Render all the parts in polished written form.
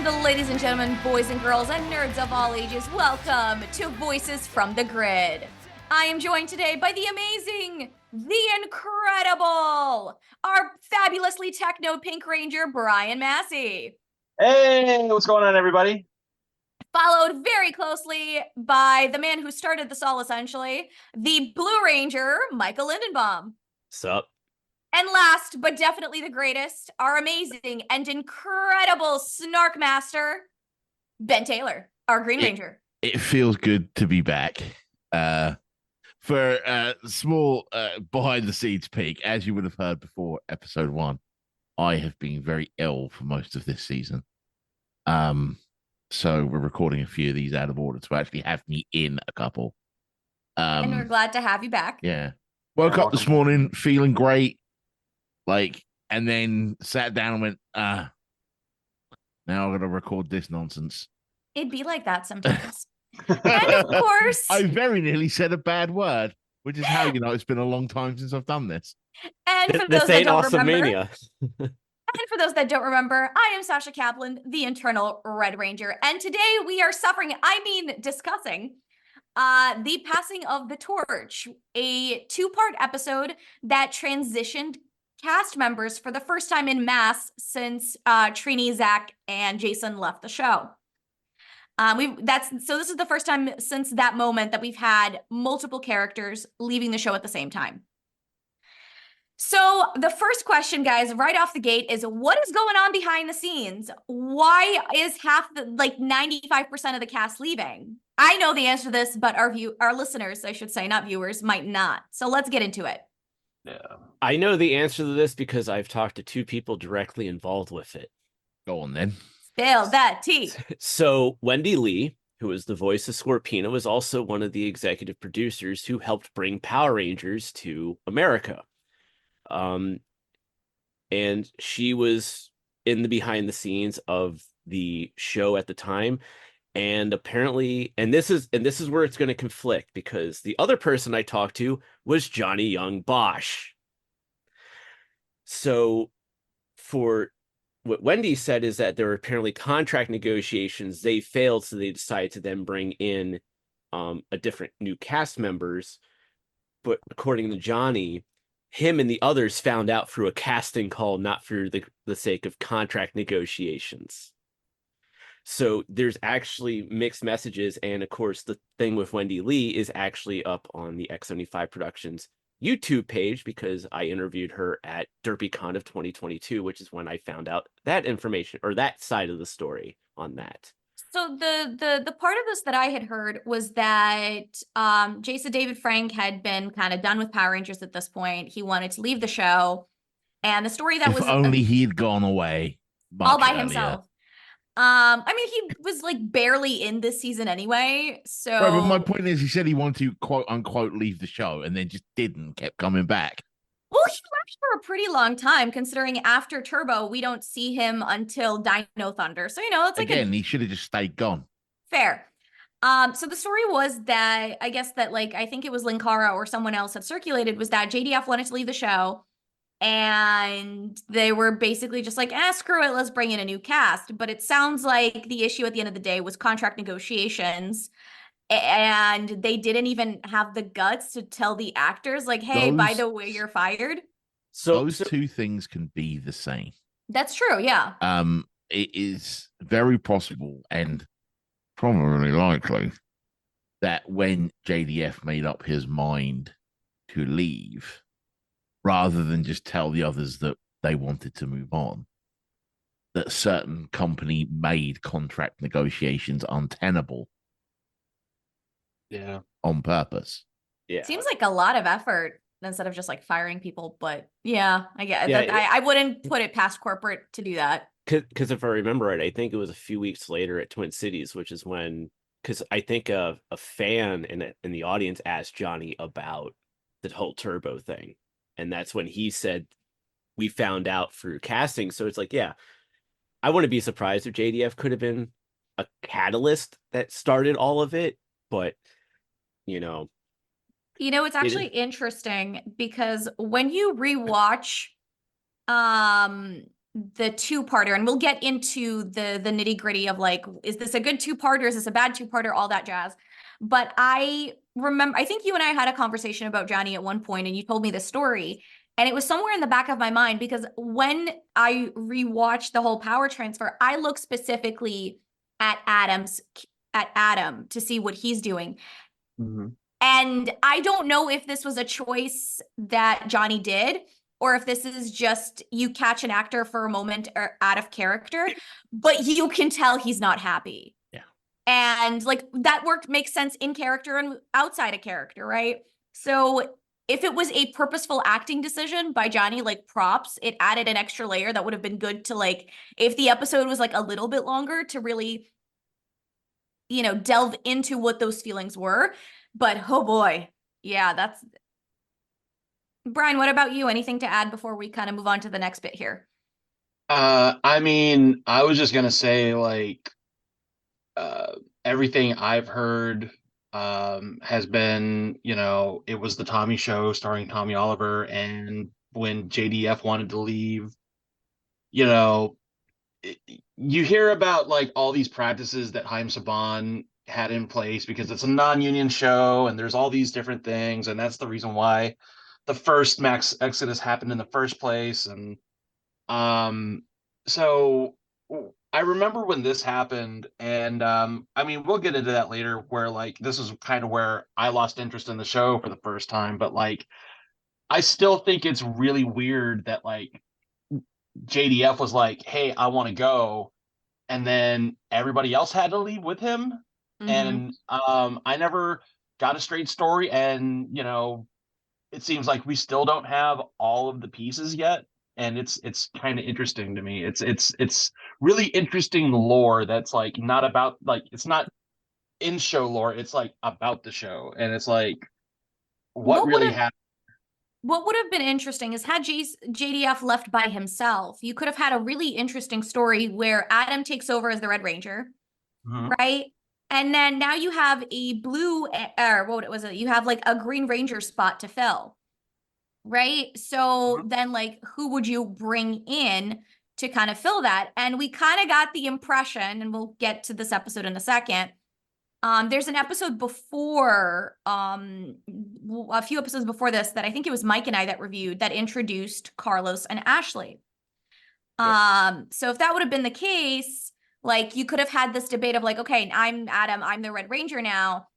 And ladies and gentlemen, boys and girls, and nerds of all ages, welcome to Voices from the Grid. I am joined today by the amazing, the incredible, our fabulously techno Pink Ranger, Brian Massey. Hey, what's going on, everybody? Followed very closely by the man who started this all, essentially, the Blue Ranger, Michael Lindenbaum. Sup? And last, but definitely the greatest, our amazing and incredible Snark Master, Ben Taylor, our Green Ranger. It feels good to be back. For a small behind the scenes peek, as you would have heard before episode 1, I have been very ill for most of this season. So we're recording a few of these out of order to actually have me in a couple. And we're glad to have you back. Yeah. Woke up this morning feeling great. And then sat down and went, now I'm going to record this nonsense. It'd be like that sometimes. And of course, I very nearly said a bad word, which is how you know it's been a long time since I've done this. And for those that don't remember, Mania. and for those that don't remember, I am Sasha Kaplan, the Internal Red Ranger, and today we are discussing the passing of the torch, a 2-part episode that transitioned cast members for the first time in mass since Trini, Zach, and Jason left the show. This is the first time since that moment that we've had multiple characters leaving the show at the same time. So the first question, guys, right off the gate is, what is going on behind the scenes? Why is 95% of the cast leaving? I know the answer to this, but our listeners, I should say, not viewers, might not. So let's get into it. Yeah. I know the answer to this because I've talked to 2 people directly involved with it. Go on then. Spill that tea. So Wendy Lee, who is the voice of Scorpina, was also one of the executive producers who helped bring Power Rangers to America. And she was in the behind the scenes of the show at the time. And apparently, and this is where it's going to conflict, because the other person I talked to was Johnny Young Bosch. So for what Wendy said is that there were apparently contract negotiations. They failed, so they decided to then bring in a different new cast members. But according to Johnny, him and the others found out through a casting call, not for the sake of contract negotiations. So there's actually mixed messages. And of course, the thing with Wendy Lee is actually up on the X75 Productions YouTube page, because I interviewed her at DerpyCon of 2022, which is when I found out that information, or that side of the story on that. So the part of this that I had heard was that Jason David Frank had been kind of done with Power Rangers at this point. He wanted to leave the show. And the story that If was only he had gone away all by earlier. himself. He was barely in this season anyway. So Right, but my point is, he said he wanted to quote unquote leave the show and then just didn't, kept coming back. Well, he left for a pretty long time, considering after Turbo, we don't see him until Dino Thunder. So, it's like he should have just stayed gone. Fair. So the story was that, I guess that, I think it was Linkara or someone else had circulated, was that JDF wanted to leave the show, and they were basically just like, screw it, let's bring in a new cast. But it sounds like the issue at the end of the day was contract negotiations. And they didn't even have the guts to tell the actors, hey, by the way, you're fired. So those two things can be the same. That's true, yeah. It is very possible and probably likely that when JDF made up his mind to leave, rather than just tell the others that they wanted to move on, that certain company made contract negotiations untenable. Yeah. On purpose. Yeah. Seems like a lot of effort instead of just firing people. But yeah, I get Yeah, that. I wouldn't put it past corporate to do that. Because if I remember right, I think it was a few weeks later at Twin Cities, which is when, because I think a fan in the audience asked Johnny about the whole Turbo thing. And that's when he said, we found out through casting. So it's yeah, I wouldn't be surprised if JDF could have been a catalyst that started all of it. But it's actually interesting because when you rewatch the two-parter, and we'll get into the nitty-gritty of like, is this a good two-parter? Is this a bad two-parter? All that jazz. But I remember, I think you and I had a conversation about Johnny at one point, and you told me the story, and it was somewhere in the back of my mind because when I rewatched the whole power transfer, I looked specifically at Adam to see what he's doing. Mm-hmm. And I don't know if this was a choice that Johnny did, or if this is just you catch an actor for a moment or out of character, but you can tell he's not happy. Yeah. And like that makes sense in character and outside of character, right? So if it was a purposeful acting decision by Johnny, like props, it added an extra layer that would have been good to like, if the episode was like a little bit longer to really, delve into what those feelings were. But oh boy, yeah, that's Brian. What about you? Anything to add before we kind of move on to the next bit here? I mean, I was just gonna say like everything I've heard has been, it was the Tommy Show starring Tommy Oliver, and when JDF wanted to leave, you know, you hear about like all these practices that Haim Saban had in place because it's a non-union show and there's all these different things, and that's the reason why the first max exodus happened in the first place. And so I remember when this happened, and I mean, we'll get into that later, where like this is kind of where I lost interest in the show for the first time. But like, I still think it's really weird that like JDF was like, "Hey, I want to go," and then everybody else had to leave with him. And I never got a straight story, and it seems like we still don't have all of the pieces yet, and it's kind of interesting to me. It's really interesting lore that's like not about, like, it's not in show lore, it's like about the show, and it's like what What would really have happened. what would have been interesting is had JDF left by himself, you could have had a really interesting story where Adam takes over as the Red Ranger, Mhm. right? And then now you have a blue, or what was it? You have like a Green Ranger spot to fill, right? So Mhm. then, like, who would you bring in to kind of fill that? And we kind of got the impression, and we'll get to this episode in a second. There's an episode before, a few episodes before this that I think it was Mike and I that reviewed that introduced Carlos and Ashley. Yep. So if that would have been the case, like you could have had this debate of like, okay, I'm Adam, I'm the Red Ranger now.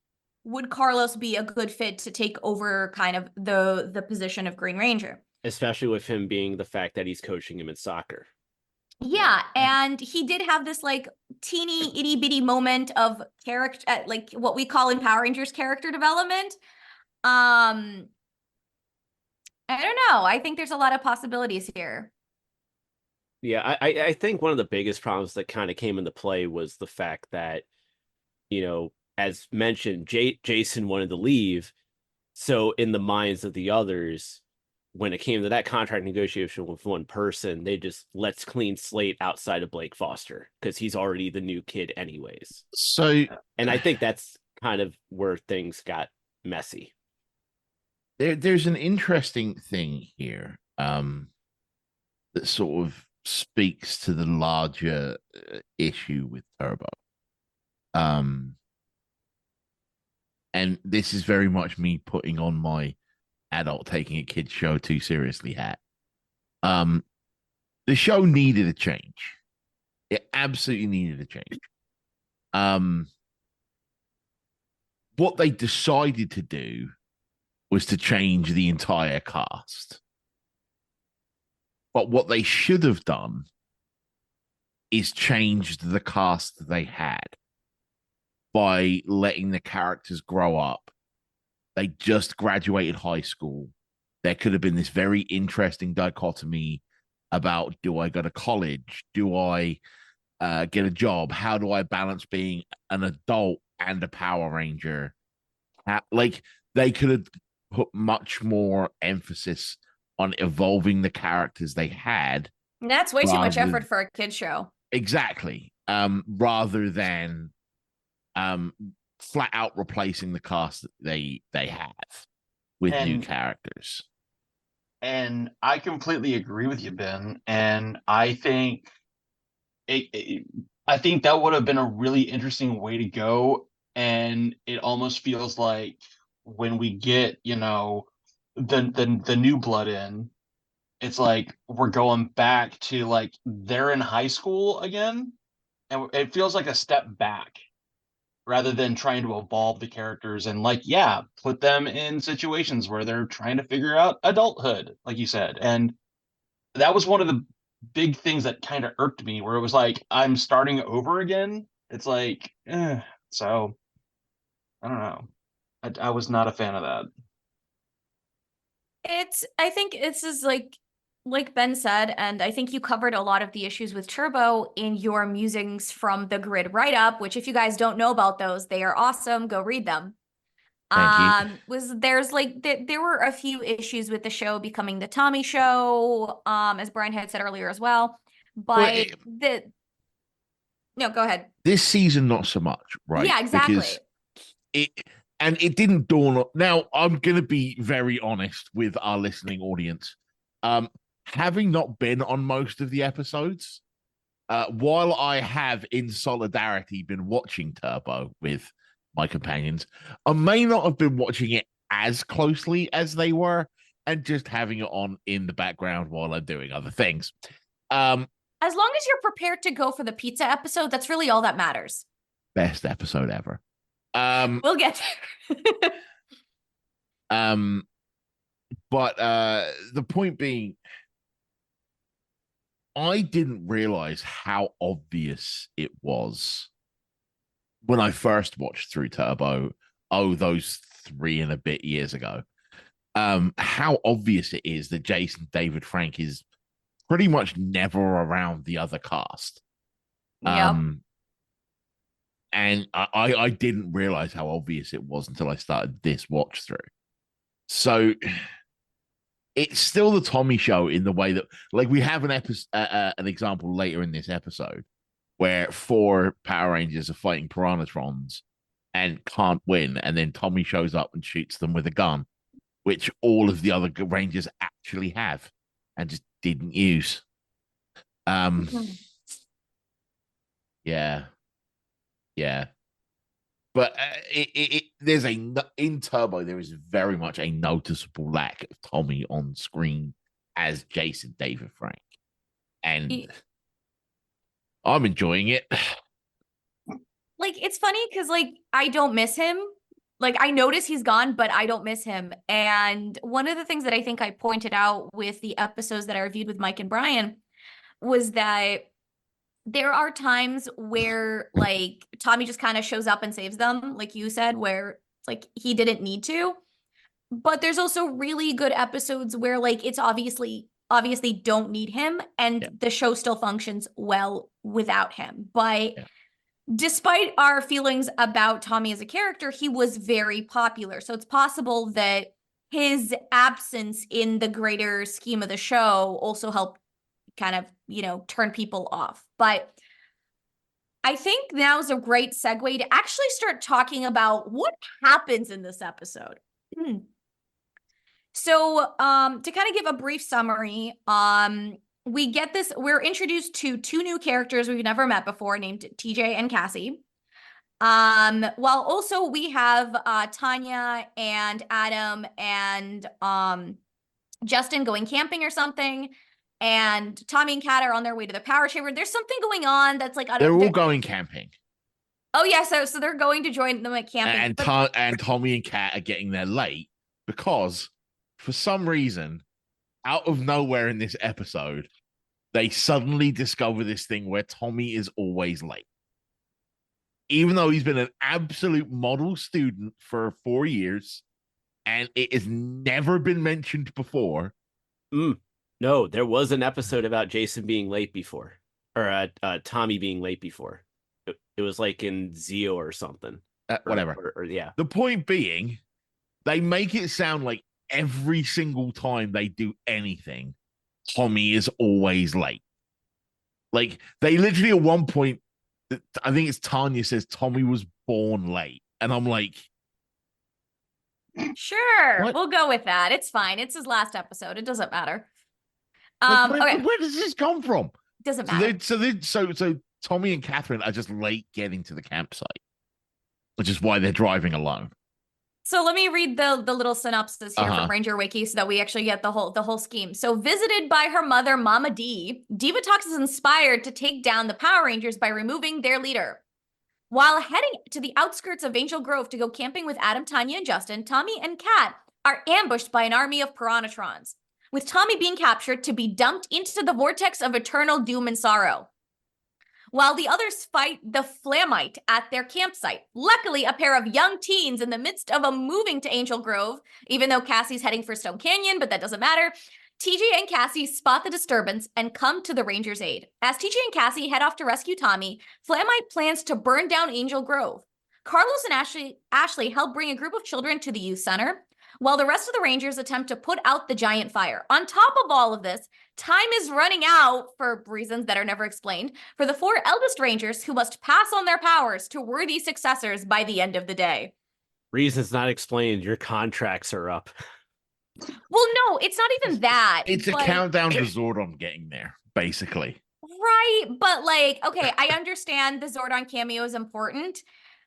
Would Carlos be a good fit to take over kind of the position of Green Ranger? Especially with him being the fact that he's coaching him in soccer. Yeah, and he did have this like teeny itty bitty moment of character, like what we call in Power Rangers character development. I don't know. I think there's a lot of possibilities here. Yeah, I think one of the biggest problems that kind of came into play was the fact that, as mentioned, Jason wanted to leave. So in the minds of the others, when it came to that contract negotiation with one person, they just let's clean slate outside of Blake Foster because he's already the new kid anyways. So And I think that's kind of where things got messy. there's an interesting thing here that sort of speaks to the larger issue with Turbo. And this is very much me putting on my adult taking a kid's show too seriously hat. The show needed a change. It absolutely needed a change. What they decided to do was to change the entire cast. But what they should have done is changed the cast they had by letting the characters grow up. They just graduated high school. There could have been this very interesting dichotomy about, do I go to college? Do I get a job? How do I balance being an adult and a Power Ranger? Like, they could have put much more emphasis on evolving the characters they had. That's way too much rather- effort for a kid show. Exactly. Rather than flat out replacing the cast that they have with new And- characters. And I completely agree with you, Ben. And I think I think that would have been a really interesting way to go. And it almost feels like when we get, the new blood in, it's like we're going back to like they're in high school again, and it feels like a step back rather than trying to evolve the characters and like put them in situations where they're trying to figure out adulthood, like you said. And that was one of the big things that kind of irked me, where it was like I'm starting over again. It's like, so I don't know. I was not a fan of that. I think this is like Ben said, and I think you covered a lot of the issues with Turbo in your musings from the grid write-up, which if you guys don't know about those, they are awesome. Go read them. Thank you. There were a few issues with the show becoming the Tommy show, as Brian had said earlier as well. But no, go ahead. This season, not so much, right? Yeah, exactly. Because it didn't dawn on. Now, I'm going to be very honest with our listening audience. Having not been on most of the episodes, while I have in solidarity been watching Turbo with my companions, I may not have been watching it as closely as they were, and just having it on in the background while I'm doing other things. As long as you're prepared to go for the pizza episode, that's really all that matters. Best episode ever. We'll get there. But the point being, I didn't realize how obvious it was when I first watched through Turbo, those 3 and a bit years ago. How obvious it is that Jason David Frank is pretty much never around the other cast. Yep. And I didn't realize how obvious it was until I started this watch through. So it's still the Tommy show in the way that, like, we have an example later in this episode where 4 Power Rangers are fighting Piranatrons and can't win, and then Tommy shows up and shoots them with a gun, which all of the other Rangers actually have and just didn't use. Yeah. But there's in Turbo, there is very much a noticeable lack of Tommy on screen as Jason David Frank, and I'm enjoying it. Like, it's funny because I don't miss him. Like, I notice he's gone, but I don't miss him. And one of the things that I think I pointed out with the episodes that I reviewed with Mike and Brian was that there are times where like Tommy just kind of shows up and saves them, like you said, where like he didn't need to. But there's also really good episodes where like it's obviously don't need him, and the show still functions well without him. But despite our feelings about Tommy as a character, he was very popular. So it's possible that his absence in the greater scheme of the show also helped kind of, turn people off. But I think now is a great segue to actually start talking about what happens in this episode. So, to kind of give a brief summary, we're introduced to 2 new characters we've never met before named TJ and Cassie. While also we have Tanya and Adam and Justin going camping or something, and Tommy and Kat are on their way to the power chamber. There's something going on that's like they're all going camping. Oh yeah, so they're going to join them at camping, and Tommy and Kat are getting there late because for some reason, out of nowhere in this episode, they suddenly discover this thing where Tommy is always late. Even though he's been an absolute model student for 4 years, and it has never been mentioned before. No, there was an episode about Jason being late before, or Tommy being late before. It was like in Zio or something. Whatever. Or yeah. The point being, they make it sound like every single time they do anything, Tommy is always late. Like, they literally at one point, I think it's Tanya says Tommy was born late. And I'm like, Sure, What? we'll go with that. It's fine. It's his last episode. It doesn't matter. Like, Okay, where does this come from? doesn't So matter. so Tommy and Catherine are just late getting to the campsite, which is why they're driving alone. So let me read the little synopsis here from Uh-huh. Ranger Wiki so that we actually get the whole scheme. So visited by her mother, Mama D, Divatox is inspired to take down the Power Rangers by removing their leader. While heading to the outskirts of Angel Grove to go camping with Adam, Tanya, and Justin, Tommy and Kat are ambushed by an army of Piranhatrons, with Tommy being captured to be dumped into the vortex of eternal doom and sorrow, while the others fight the Flamite at their campsite. Luckily, a pair of young teens in the midst of a moving to Angel Grove, even though Cassie's heading for Stone Canyon, but that doesn't matter. TJ and Cassie spot the disturbance and come to the Rangers' aid. As TJ and Cassie head off to rescue Tommy, Flamite plans to burn down Angel Grove. Carlos and Ashley help bring a group of children to the youth center, while the rest of the Rangers attempt to put out the giant fire. On top of all of this, time is running out, for reasons that are never explained, for the 4 eldest Rangers who must pass on their powers to worthy successors by the end of the day. Reasons not explained. Your contracts are up. Well, no, it's not even that. It's a but- countdown to Zordon getting there, basically. Right, but like, okay, I understand the Zordon cameo is important,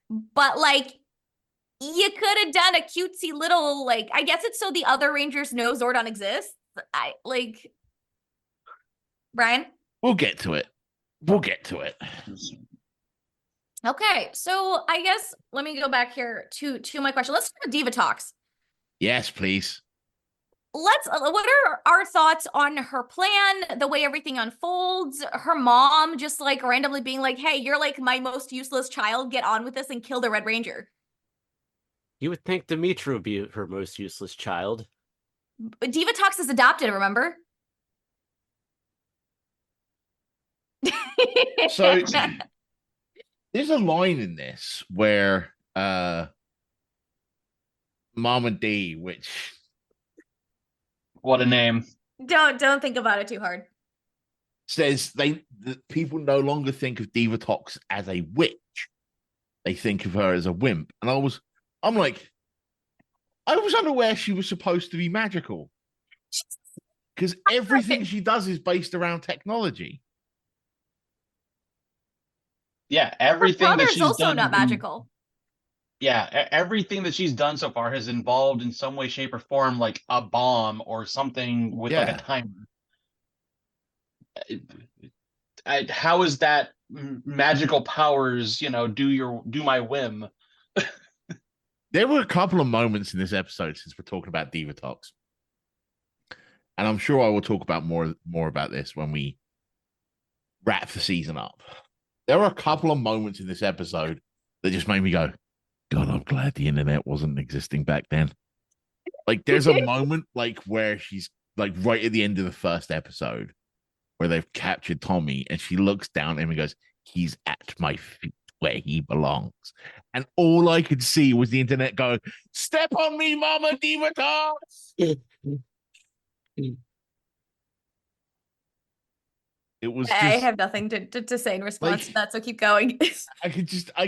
but like, you could have done a cutesy little, like, I guess it's so the other Rangers know Zordon exists. Brian? We'll get to it. We'll get to it. Okay, so I guess let me go back here to my question. Let's start with Diva Talks. Yes, please. What are our thoughts on her plan, the way everything unfolds, her mom just like randomly being like, hey, you're like my most useless child, get on with this and kill the Red Ranger. You would think Dimitra would be her most useless child. Diva Talks is adopted, remember? So there's a line in this where Mama D, which What a name. Don't think about it too hard. says the people no longer think of Divatox as a witch. They think of her as a wimp. And I'm like, I was unaware she was supposed to be magical. Because everything she does is based around technology. Yeah, Her everything that brother's she's also done. not magical. Yeah, everything that she's done so far has involved in some way, shape, or form, like a bomb or something with like Yeah. a timer. How is that magical powers? Do my whim. There were a couple of moments in this episode since we're talking about Divatox. And I'm sure I will talk about more about this when we wrap the season up. There were a couple of moments in this episode that just made me go, God, I'm glad the internet wasn't existing back then. Like, there's a moment like where she's like right at the end of the first episode where they've captured Tommy and she looks down at him and goes, he's at my feet where he belongs. And all I could see was the internet going, step on me, Mama Divatox. It was just, I have nothing to say in response to that, so keep going. I could just, I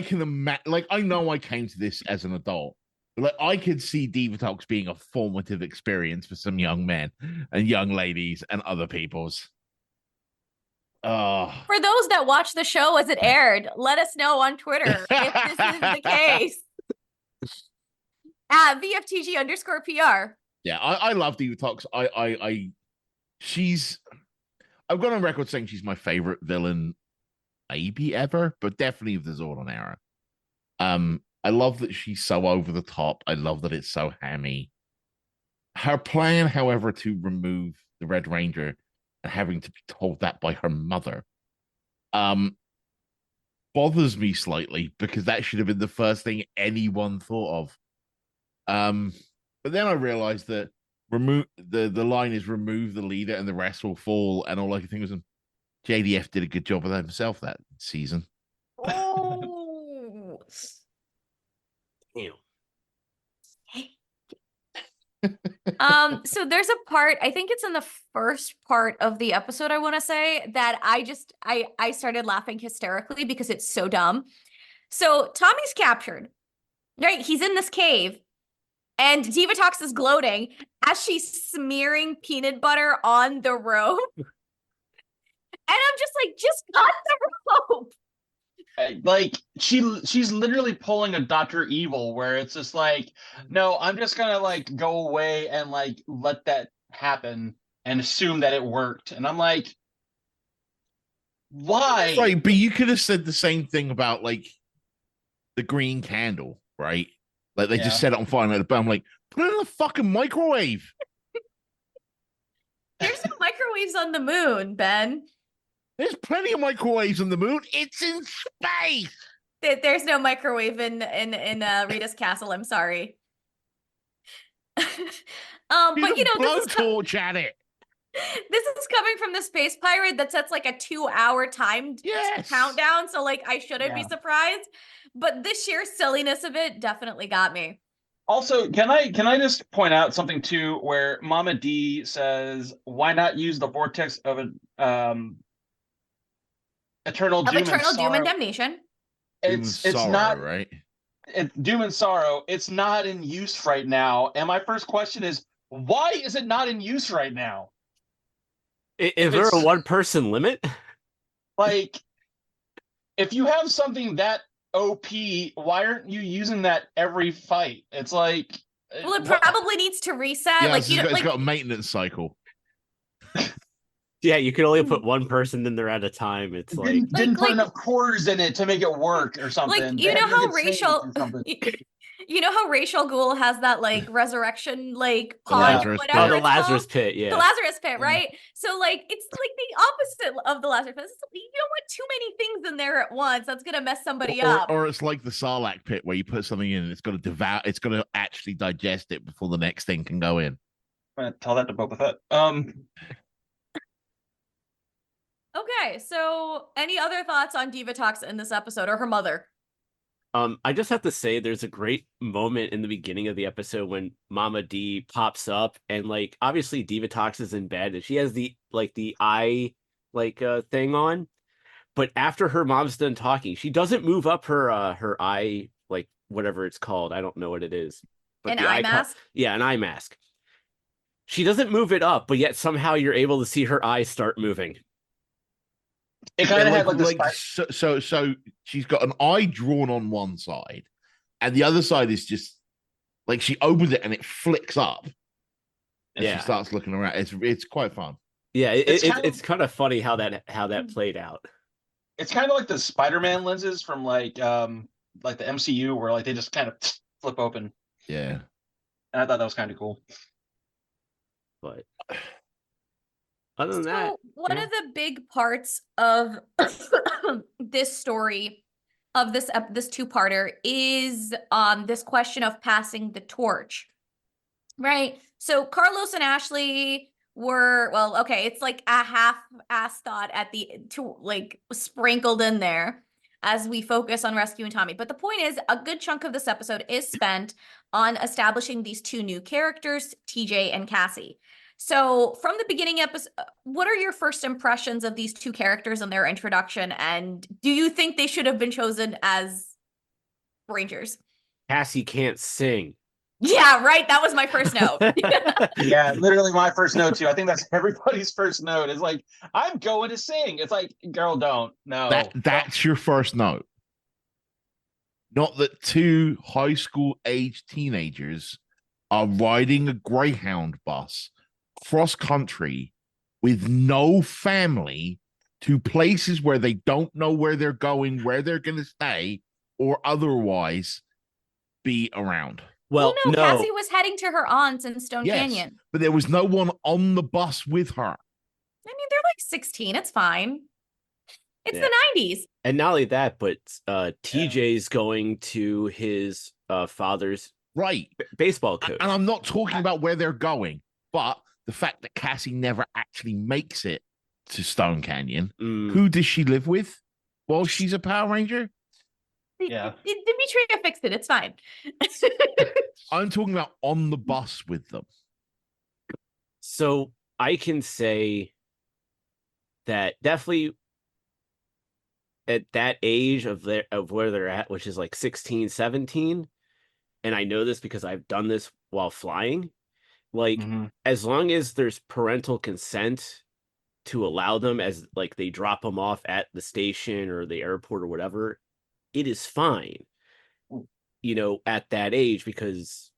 can imagine, like, I know I came to this as an adult, but like, I could see Divatox being a formative experience for some young men and young ladies and other people's. Oh, For those that watch the show as it aired, let us know on Twitter if this is the case. At VFTG_PR. yeah, I love Divatox. I've gone on record saying she's my favorite villain, maybe ever, but definitely of the Zordon era. I love that she's so over the top. I love that it's so hammy. Her plan, however, to remove the Red Ranger and having to be told that by her mother, bothers me slightly because that should have been the first thing anyone thought of. But then I realized that the line is remove the leader and the rest will fall, and all I could think was JDF did a good job of that himself that season. Oh. Damn. So there's a part, I think it's in the first part of the episode, I want to say, that I started laughing hysterically because it's so dumb. So Tommy's captured. Right, he's in this cave, and Divatox is gloating as she's smearing peanut butter on the rope. And I'm just like, just cut the rope. Like she's literally pulling a Dr. Evil where it's just like, no, I'm just gonna like go away and like let that happen and assume that it worked. And I'm like, why? Right, but you could have said the same thing about like the green candle, right? Like they just set it on fire and let it burn. I'm like, put it in the fucking microwave. There's no microwaves on the moon, Ben. There's plenty of microwaves on the moon. It's in space. There's no microwave in Rita's castle. I'm sorry. But you know, Blowtorch at it. this is coming from the space pirate that sets like a 2-hour timed countdown. So like, I shouldn't be surprised. But the sheer silliness of it definitely got me. Also, can I just point out something too, where Mama D says, "Why not use the vortex of eternal doom and damnation?" It's sorrow, not right. It's doom and sorrow. It's not in use right now. And my first question is, why is it not in use right now? Is there a 1-person limit? Like, if you have something that OP, why aren't you using that every fight? It's like, well, it probably needs to reset. Yeah, like it's got a maintenance cycle. Yeah, you can only put 1 person in there at a time. It's didn't put enough quarters in it to make it work or something. Like, you know how racial you know how Racial Ghoul has that like resurrection like pod, whatever the Lazarus pit, the Lazarus pit, right? So like it's like the opposite of the Lazarus pit. You don't want too many things in there at once. That's gonna mess somebody up. Or it's like the Sarlacc pit where you put something in and it's got to devour. It's got to actually digest it before the next thing can go in. I'm gonna tell that to Boba Fett. Okay, so any other thoughts on Divatox in this episode or her mother? I just have to say there's a great moment in the beginning of the episode when Mama D pops up and like obviously Divatox is in bed and she has the eye thing on, but after her mom's done talking, she doesn't move up her eye, like whatever it's called. I don't know what it is. But an eye mask? Yeah, an eye mask. She doesn't move it up, but yet somehow you're able to see her eyes start moving. It kind of had so she's got an eye drawn on one side, and the other side is just like she opens it and it flicks up. And she starts looking around. It's quite fun. Yeah, it's kind of funny how that played out. It's kind of like the Spider-Man lenses from like the MCU where like they just kind of flip open. Yeah. And I thought that was kind of cool. But other than that, one of the big parts of this story, of this 2-parter, is this question of passing the torch, right? So Carlos and Ashley were, well, okay, it's like a half-ass thought at the sprinkled in there as we focus on rescuing Tommy. But the point is, a good chunk of this episode is spent on establishing these 2 new characters, TJ and Cassie. So from the beginning episode, what are your first impressions of these 2 characters and their introduction? And do you think they should have been chosen as Rangers? Cassie can't sing. Yeah, right. That was my first note. Yeah, literally my first note too. I think that's everybody's first note. It's like, I'm going to sing. It's like, girl, don't. No. That's your first note. Not that 2 high school age teenagers are riding a Greyhound bus cross country with no family to places where they don't know where they're going, where they're going to stay, or otherwise be around. Well, no, Cassie was heading to her aunt's in Stone Canyon. But there was no one on the bus with her. I mean, they're like 16. It's fine. It's the 90s. And not only that, but TJ's going to his father's baseball coach. And I'm not talking about where they're going, but the fact that Cassie never actually makes it to Stone Canyon. Who does she live with? Well, she's a Power Ranger. Yeah. Demetria fixed it. It's fine. I'm talking about on the bus with them. So I can say that definitely at that age of where they're at, which is like 16, 17, and I know this because I've done this while flying, like Mhm. as long as there's parental consent to allow them, as like they drop them off at the station or the airport or whatever, it is fine, at that age, because,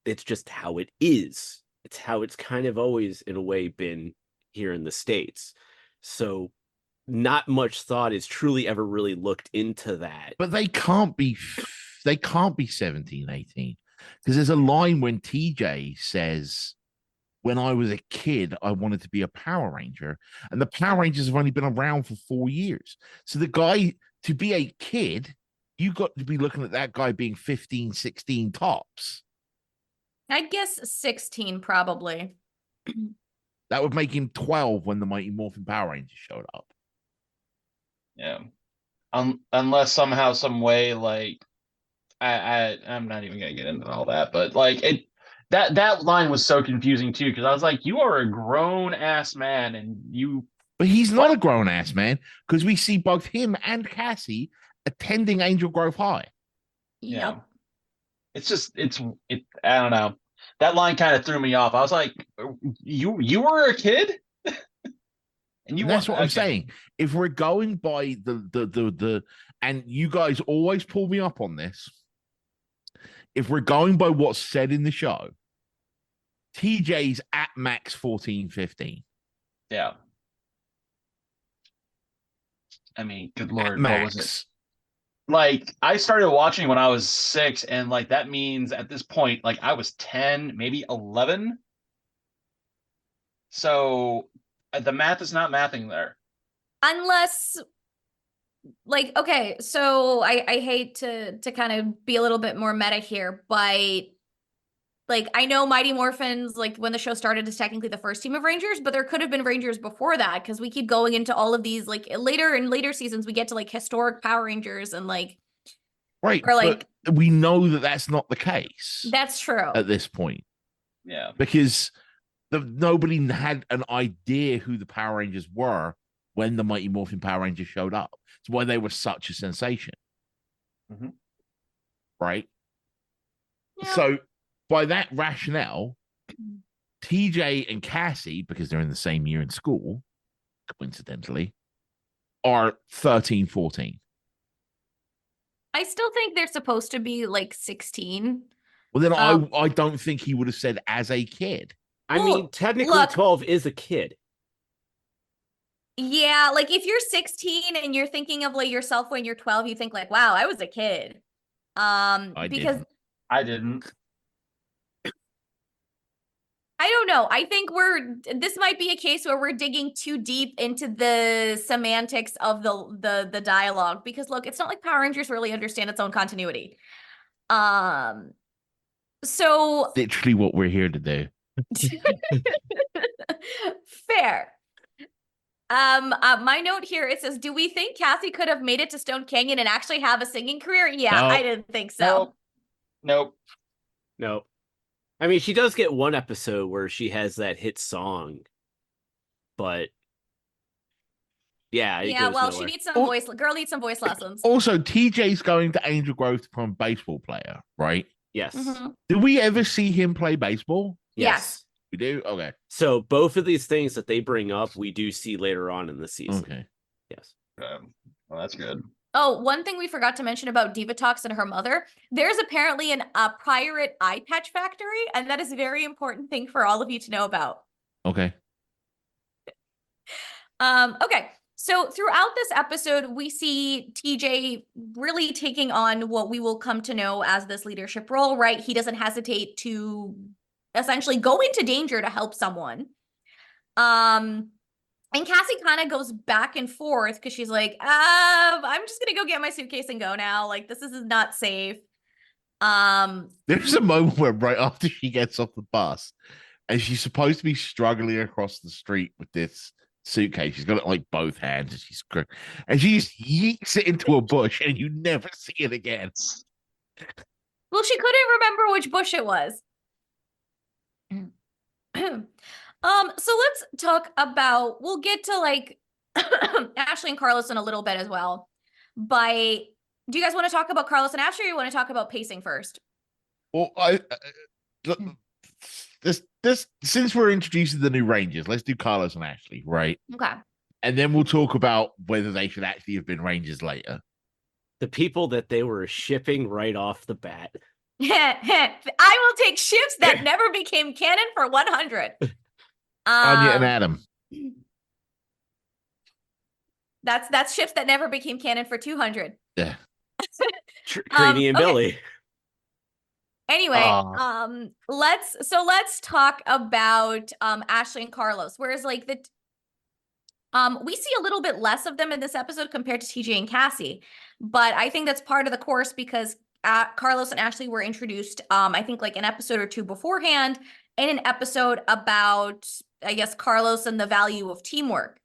it's just how it is. It's how it's kind of always, in a way, been here in the States. So not much thought is truly ever really looked into that. But they can't be 17, 18. Because there's a line when TJ says, when I was a kid, I wanted to be a Power Ranger. And the Power Rangers have only been around for 4 years. So the guy, to be a kid, you got to be looking at that guy being 15, 16 tops. I guess 16 probably. That would make him 12 when the Mighty Morphin Power Rangers showed up. Yeah. Unless somehow, some way, like I'm not even gonna get into all that, but like that line was so confusing too, because I was like, you are a grown ass man, and you. But he's not What? a grown ass man, because we see both him and Cassie attending Angel Grove High. Yeah. Yep. It's just I don't know. That line kind of threw me off. I was like, you were a kid? And And that's what I'm okay. saying. If we're going by the and you guys always pull me up on this. If we're going by what's said in the show, TJ's at max 14, 15. Yeah. I mean, good At lord, what was it? max. Like, I started watching when I was 6, and like that means at this point, like I was 10, maybe 11. So the math is not mathing there. Unless, like, okay, so I hate to kind of be a little bit more meta here, but like I know Mighty Morphins, like when the show started, is technically the first team of Rangers, but there could have been Rangers before that, because we keep going into all of these, like later in later seasons, we get to like historic Power Rangers and like, Right. or like, but we know that that's not the case that's true. at this point, Yeah. because nobody had an idea who the Power Rangers were when the Mighty Morphin Power Rangers showed up. It's why they were such a sensation. Mhm. Right. Yeah. So, by that rationale, TJ and Cassie, because they're in the same year in school, coincidentally, are 13, 14. I still think they're supposed to be like 16. Well, then Um, I don't think he would have said as a kid. I Well, mean, technically look- 12 is a kid. Yeah, like if you're 16 and you're thinking of like yourself when you're 12, you think like, wow, I was a kid. I Because didn't. I didn't. I don't know. I think this might be a case where we're digging too deep into the semantics of the dialogue, because look, it's not like Power Rangers really understand its own continuity. So Literally what we're here to do. fair. My note here, it says, do we think Cassie could have made it to Stone Canyon and actually have a singing career? Yeah, No. I didn't think so. Nope. No. I mean, she does get one episode where she has that hit song, but yeah, it Yeah, goes well, nowhere. she needs some girl needs some voice lessons. Also, TJ's going to Angel Grove to become a baseball player, right? Yes. Mhm. Did we ever see him play baseball? Yes. We do? Okay. So both of these things that they bring up, we do see later on in the season. Okay. Yes. Well, that's good. Oh, one thing we forgot to mention about Divatox and her mother, there's apparently a pirate eye patch factory, and that is a very important thing for all of you to know about. Okay. Okay. So throughout this episode, we see TJ really taking on what we will come to know as this leadership role, right? He doesn't hesitate to essentially go into danger to help someone. And Cassie kind of goes back and forth because she's like, I'm just gonna go get my suitcase and go now. Like, this is not safe. There's a moment where right after she gets off the bus and she's supposed to be struggling across the street with this suitcase. She's got it like both hands and she just yeets it into a bush and you never see it again. Well, she couldn't remember which bush it was. So let's talk about, we'll get to like Ashley and Carlos in a little bit as well. But Do you guys want to talk about Carlos and Ashley, or you want to talk about pacing first? Well, this since we're introducing the new Rangers, let's do Carlos and Ashley, right? Okay. And then we'll talk about whether they should actually have been Rangers later. The people that they were shipping right off the bat. I will take ships that never became canon for 100. Anya and Adam. That's ships that never became canon for 200. Yeah. Trini and okay. Billy. Anyway, let's talk about Ashley and Carlos. Whereas like we see a little bit less of them in this episode compared to TJ and Cassie, but I think that's part of the course because Carlos and Ashley were introduced, I think like an episode or two beforehand, in an episode about, I guess, Carlos and the value of teamwork.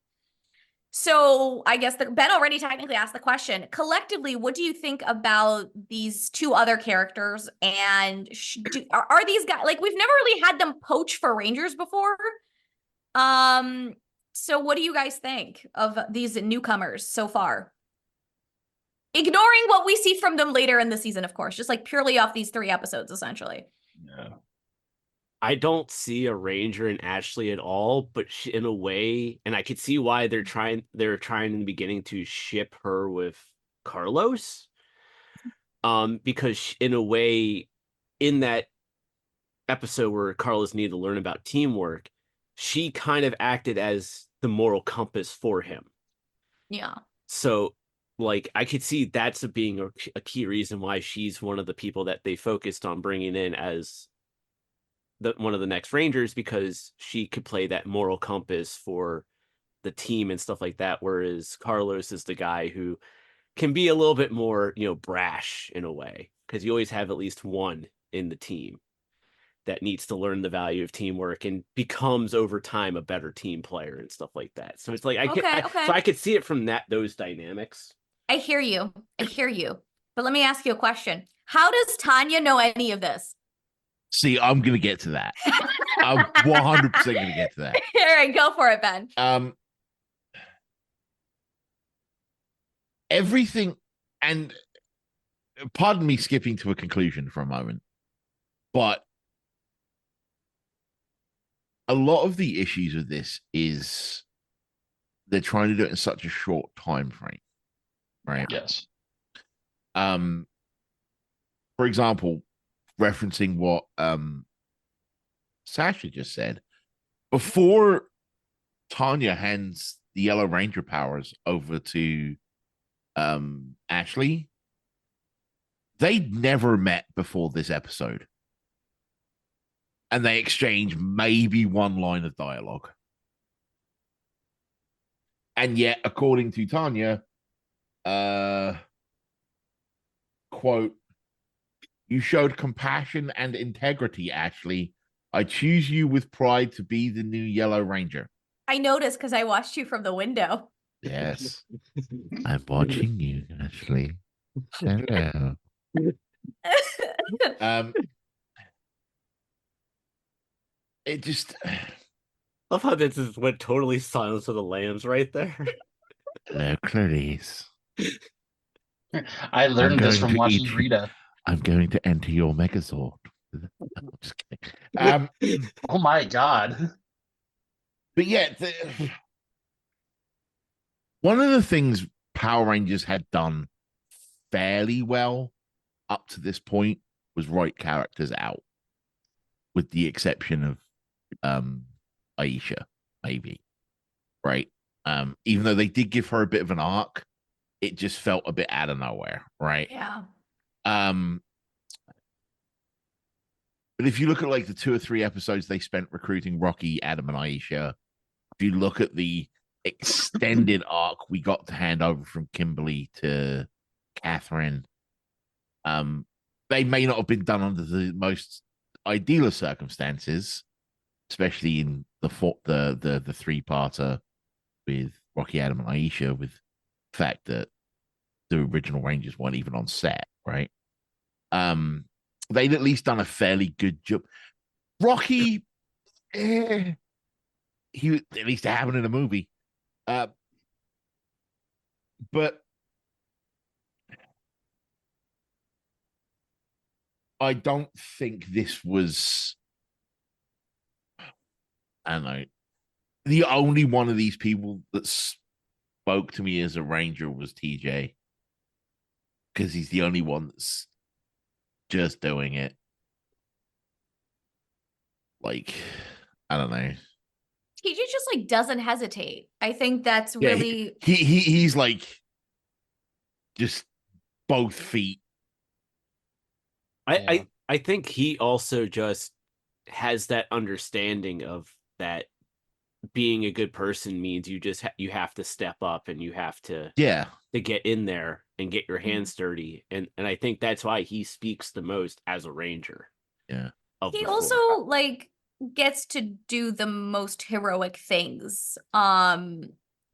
So I guess Ben already technically asked the question. Collectively, what do you think about these two other characters? And are these guys, like, we've never really had them poach for Rangers before. So what do you guys think of these newcomers so far? Ignoring what we see from them later in the season, of course, just like purely off these 3 episodes, essentially. Yeah. I don't see a Ranger in Ashley at all, but in a way, and I could see why they're trying in the beginning to ship her with Carlos. Because in a way, in that episode where Carlos needed to learn about teamwork, she kind of acted as the moral compass for him. Yeah. So, like, I could see that's being a key reason why she's one of the people that they focused on bringing in as one of the next Rangers, because she could play that moral compass for the team and stuff like that. Whereas Carlos is the guy who can be a little bit more, brash in a way, because you always have at least one in the team that needs to learn the value of teamwork and becomes over time a better team player and stuff like that. So it's like so I could see it from those dynamics. I hear you. But let me ask you a question. How does Tanya know any of this? See, I'm gonna get to that. I'm 100% gonna get to that. All right, go for it, Ben. Everything, and pardon me skipping to a conclusion for a moment, but a lot of the issues with this is they're trying to do it in such a short time frame, right? Yes. For example, referencing what Sasha just said, before Tanya hands the Yellow Ranger powers over to Ashley, they'd never met before this episode. And they exchange maybe one line of dialogue. And yet, according to Tanya, quote, "You showed compassion and integrity, Ashley. I choose you with pride to be the new Yellow Ranger." I noticed because I watched you from the window. Yes. I'm watching you, Ashley. Hello. It just Love how this is went totally Silence of the Lambs right there. Hello, Clarice. I learned this from watching Rita. I'm going to enter your Megazord. I'm just kidding. Oh my god. But yeah, one of the things Power Rangers had done fairly well up to this point was write characters out, with the exception of Aisha, maybe, right? Even though they did give her a bit of an arc, it just felt a bit out of nowhere, right? Yeah. But if you look at like the 2 or 3 episodes they spent recruiting Rocky, Adam, and Aisha, if you look at the extended arc we got to hand over from Kimberly to Catherine, they may not have been done under the most ideal of circumstances, especially in the 3-parter with Rocky, Adam, and Aisha, with the fact that the original Rangers weren't even on set, right? They'd at least done a fairly good job. Rocky, he at least happened in a movie. But I don't think this was, I don't know, the only one of these people that spoke to me as a ranger was TJ, because he's the only one that's just doing it. Like, I don't know. TJ just like doesn't hesitate. I think that's Yeah, really he's like just both feet. I think he also just has that understanding of that being a good person means you just you have to step up and you have to Yeah, get in there and get your Mm-hmm. hands dirty, and I think that's why he speaks the most as a ranger. yeah. Of he the also four. like gets to do the most heroic things. And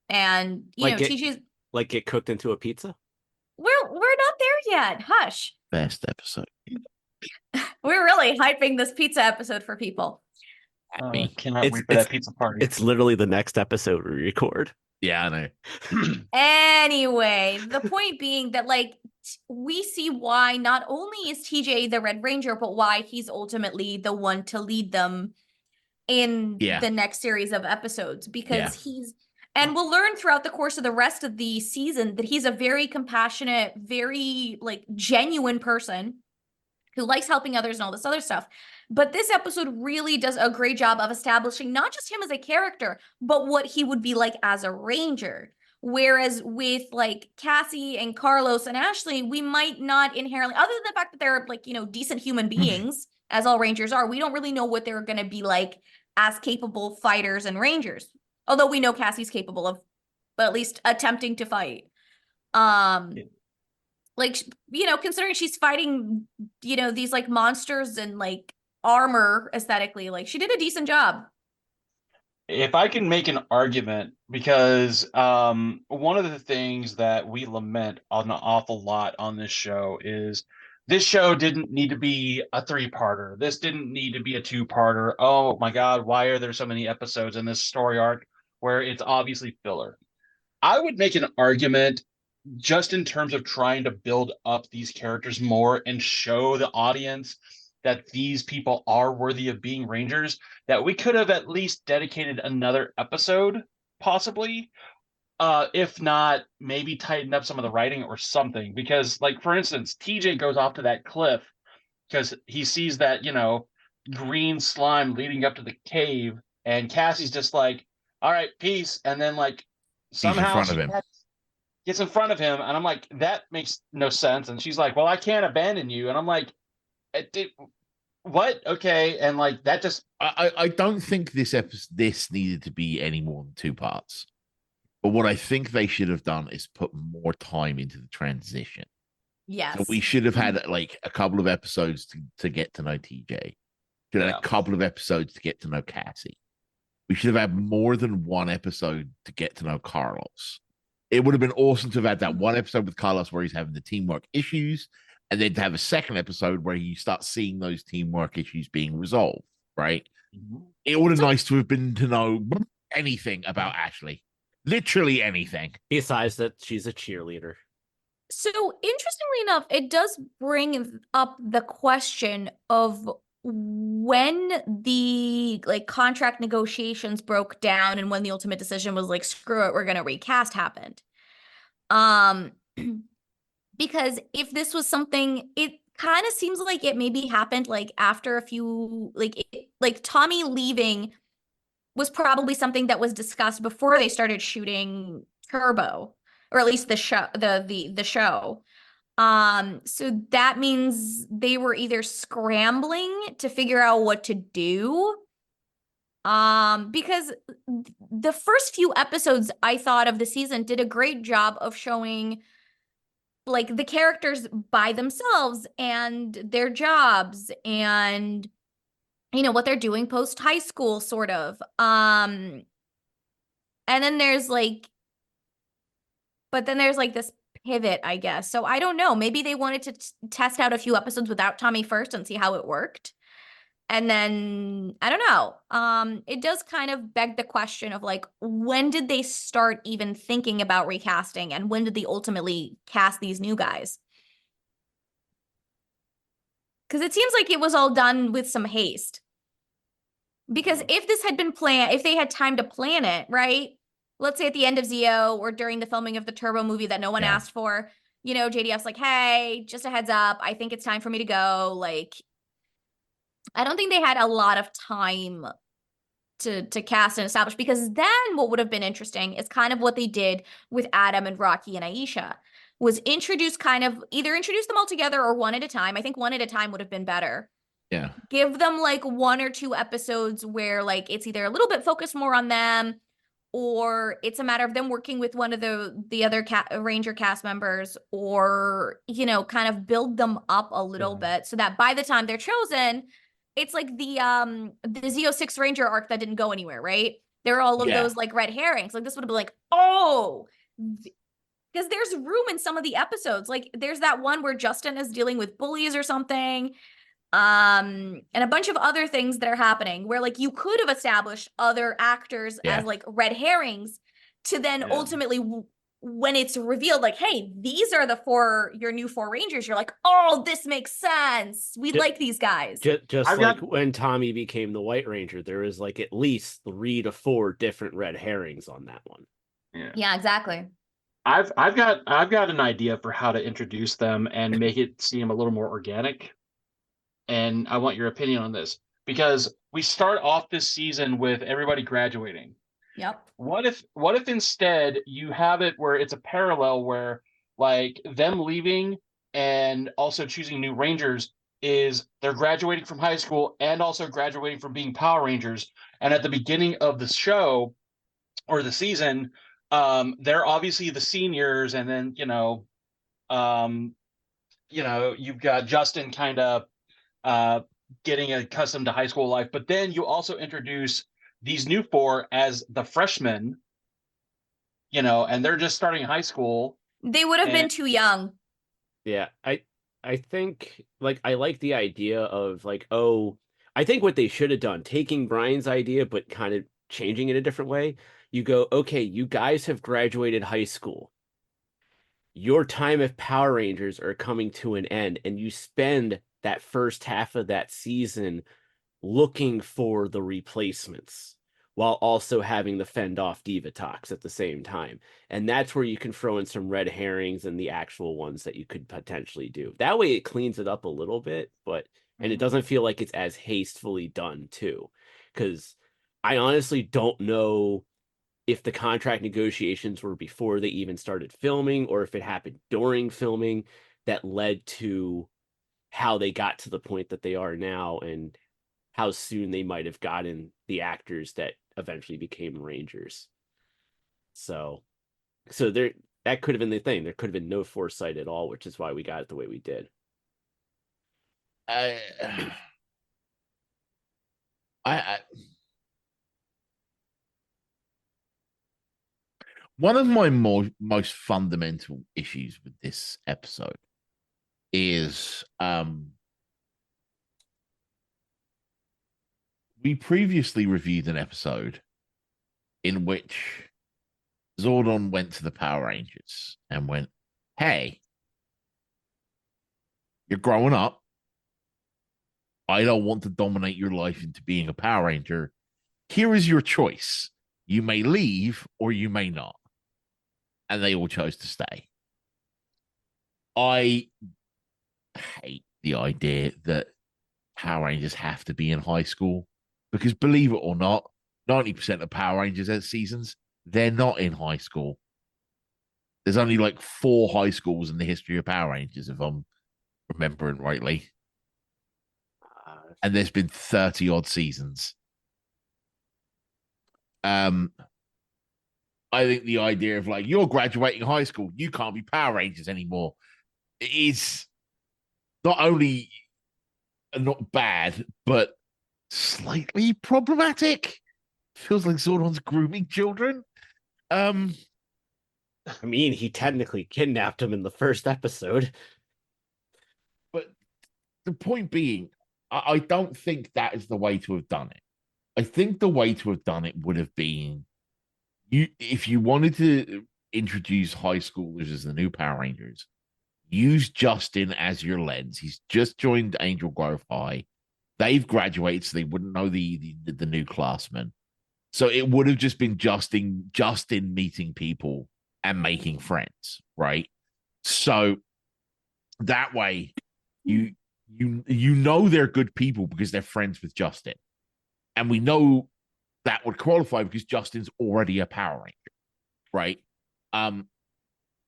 you Like know, get TJ's get cooked into a pizza. we're not there yet. Hush. Best episode. We're really hyping this pizza episode for people. Cannot wait for that pizza party. It's literally the next episode we record. Yeah, I know. Anyway, the point being that like we see why not only is TJ the Red Ranger, but why he's ultimately the one to lead them in Yeah. the next series of episodes, because Yeah. and we'll learn throughout the course of the rest of the season that he's a very compassionate, very like genuine person who likes helping others and all this other stuff. But this episode really does a great job of establishing not just him as a character, but what he would be like as a ranger. Whereas with like Cassie and Carlos and Ashley, we might not inherently, other than the fact that they're like, you know, decent human beings, as all rangers are, we don't really know what they're going to be like as capable fighters and rangers. Although we know Cassie's capable of at least attempting to fight. Like, you know, considering she's fighting, you know, these like monsters and like armor aesthetically, like she did a decent job. If I can make an argument, because one of the things that we lament an awful lot on this show is this show didn't need to be a 3-parter. This didn't need to be a 2-parter. Oh my God, why are there so many episodes in this story arc where it's obviously filler? I would make an argument just in terms of trying to build up these characters more and show the audience that these people are worthy of being Rangers, that we could have at least dedicated another episode, possibly. If not, maybe tighten up some of the writing or something. Because, like, for instance, TJ goes off to that cliff because he sees that, you know, green slime leading up to the cave, and Cassie's just like, all right, peace. And then, like, He's in somehow front of she him. gets in front of him, and I'm like, that makes no sense. And she's like, well, I can't abandon you. And I'm like, what? Okay. And like that just I don't think this needed to be any more than 2 parts. But what I think they should have done is put more time into the transition. Yes. So we should have had like a couple of episodes to get to know TJ. Should have had a couple of episodes to get to know Cassie. We should have had more than 1 episode to get to know Carlos. It would have been awesome to have had that 1 episode with Carlos where he's having the teamwork issues, and then to have a 2nd episode where you start seeing those teamwork issues being resolved, right? It would have nice to have been to know anything about Ashley. Literally anything. Besides that, she's a cheerleader. So interestingly enough, it does bring up the question of when the like contract negotiations broke down and when the ultimate decision was like, screw it, we're gonna recast happened. Because if this was something, it kind of seems like it maybe happened like after a few like Tommy leaving was probably something that was discussed before they started shooting Turbo, or at least the show, the show. So that means they were either scrambling to figure out what to do. Because the first few episodes I thought of the season did a great job of showing like the characters by themselves and their jobs and you know what they're doing post high school sort of. And then there's like this pivot, I guess. So I don't know, maybe they wanted to test out a few episodes without Tommy first and see how it worked. And then I don't know. It does kind of beg the question of like, when did they start even thinking about recasting, and when did they ultimately cast these new guys? Because it seems like it was all done with some haste. Because if this had been planned, if they had time to plan it, right? Let's say at the end of Zio or during the filming of the Turbo movie that no one Yeah. asked for, you know, JDF's like, hey, just a heads up, I think it's time for me to go. Like, I don't think they had a lot of time to cast and establish, because then what would have been interesting is kind of what they did with Adam and Rocky and Aisha, was introduce kind of either introduce them all together or one at a time. I think one at a time would have been better. Yeah. Give them like 1 or 2 episodes where like it's either a little bit focused more on them, or it's a matter of them working with one of the other Ranger cast members, or you know, kind of build them up a little bit so that by the time they're chosen, it's like the Z06 Ranger arc that didn't go anywhere, right? There are all of those like red herrings. Like this would have been like, oh, because there's room in some of the episodes. Like there's that one where Justin is dealing with bullies or something. And a bunch of other things that are happening where like you could have established other actors as like red herrings to then ultimately when it's revealed like, hey, these are your new 4 Rangers, you're like, oh, this makes sense, we like these guys. Just like when Tommy became the White Ranger, there is like at least 3 to 4 different red herrings on that one. Yeah, exactly. I've got an idea for how to introduce them and make it seem a little more organic. And I want your opinion on this, because we start off this season with everybody graduating. Yep. What if instead you have it where it's a parallel where like them leaving and also choosing new Rangers is they're graduating from high school and also graduating from being Power Rangers. And at the beginning of the show or the season, they're obviously the seniors, and then you've got Justin kind of getting accustomed to high school life, but then you also introduce these new 4 as the freshmen, and they're just starting high school. They would have been too young. Yeah, I think like I like the idea of like, oh, I think what they should have done, taking Brian's idea but kind of changing it a different way. You go, okay, you guys have graduated high school. Your time of Power Rangers are coming to an end, and you spend that first half of that season looking for the replacements while also having the fend off Divatox at the same time. And that's where you can throw in some red herrings and the actual ones that you could potentially do. That way it cleans it up a little bit, and it doesn't feel like it's as hastily done too. Because I honestly don't know if the contract negotiations were before they even started filming or if it happened during filming that led to how they got to the point that they are now and how soon they might have gotten the actors that eventually became Rangers. So there, that could have been the thing. There could have been no foresight at all, which is why we got it the way we did. I one of my most fundamental issues with this episode is we previously reviewed an episode in which Zordon went to the Power Rangers and went, hey, you're growing up. I don't want to dominate your life into being a Power Ranger. Here is your choice. You may leave or you may not. And they all chose to stay. I hate the idea that Power Rangers have to be in high school, because believe it or not, 90% of Power Rangers seasons, they're not in high school. There's only like 4 high schools in the history of Power Rangers, if I'm remembering rightly. And there's been 30 odd seasons. I think the idea of like, you're graduating high school, you can't be Power Rangers anymore, is not only not bad, but slightly problematic. Feels like Zordon's grooming children. I mean, he technically kidnapped him in the first episode. But the point being, I don't think that is the way to have done it. I think the way to have done it would have been, if you wanted to introduce high schoolers as the new Power Rangers, use Justin as your lens. He's just joined Angel Grove High. They've graduated, so they wouldn't know the new classmen. So it would have just been Justin meeting people and making friends, right? So that way, you know they're good people because they're friends with Justin, and we know that would qualify because Justin's already a Power Ranger, right?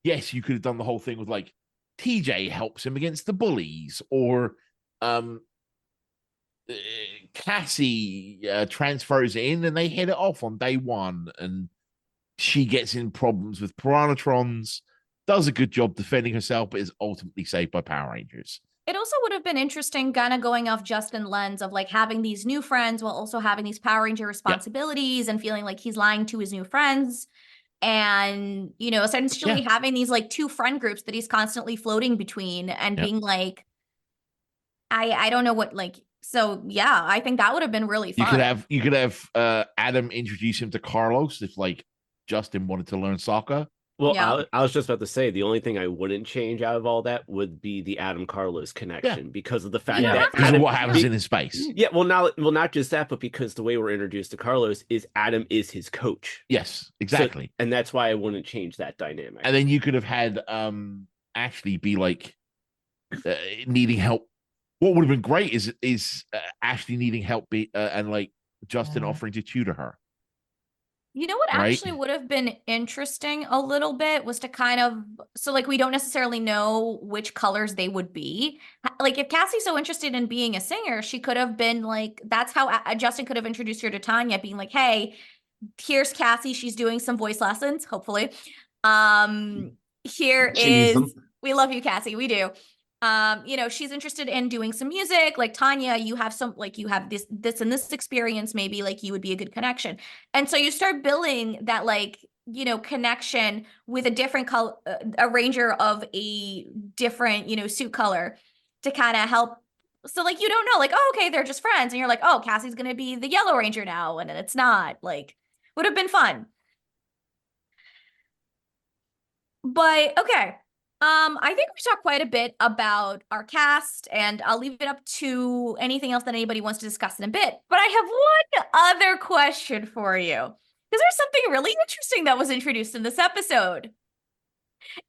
Yes, you could have done the whole thing with like TJ helps him against the bullies, or Cassie transfers in and they hit it off on day one, and she gets in problems with Piranatrons, does a good job defending herself, but is ultimately saved by Power Rangers. It also would have been interesting kind of going off Justin lens of like having these new friends while also having these Power Ranger responsibilities and feeling like he's lying to his new friends. And, you know, essentially having these like two friend groups that he's constantly floating between and being like, I don't know what, like, so yeah, I think that would have been really fun. You could have Adam introduce him to Carlos if like Justin wanted to learn soccer. Well, I was just about to say the only thing I wouldn't change out of all that would be the Adam Carlos connection because of the fact that because of what happens in his space. Yeah, not just that, but because the way we're introduced to Carlos is Adam is his coach. Yes, exactly. So, and that's why I wouldn't change that dynamic. And then you could have had Ashley be like needing help. What would have been great is Ashley needing help and like Justin offering to tutor her. You know what actually would have been interesting a little bit was to kind of, so like we don't necessarily know which colors they would be. Like if Cassie's so interested in being a singer, she could have been like, that's how Justin could have introduced her to Tanya, being like, hey, here's Cassie. She's doing some voice lessons, hopefully. Here is, we love you, Cassie. We do. You know, she's interested in doing some music. Like Tanya, you have some, like you have this and this experience, maybe like you would be a good connection. And so you start building that like, you know, connection with a different color, a ranger of a different, you know, suit color to kind of help. So like, you don't know, like, oh, okay, they're just friends. And you're like, oh, Cassie's going to be the Yellow Ranger now. And it's not, like, would have been fun. But okay. I think we talked quite a bit about our cast, and I'll leave it up to anything else that anybody wants to discuss in a bit. But I have one other question for you, because there's something really interesting that was introduced in this episode.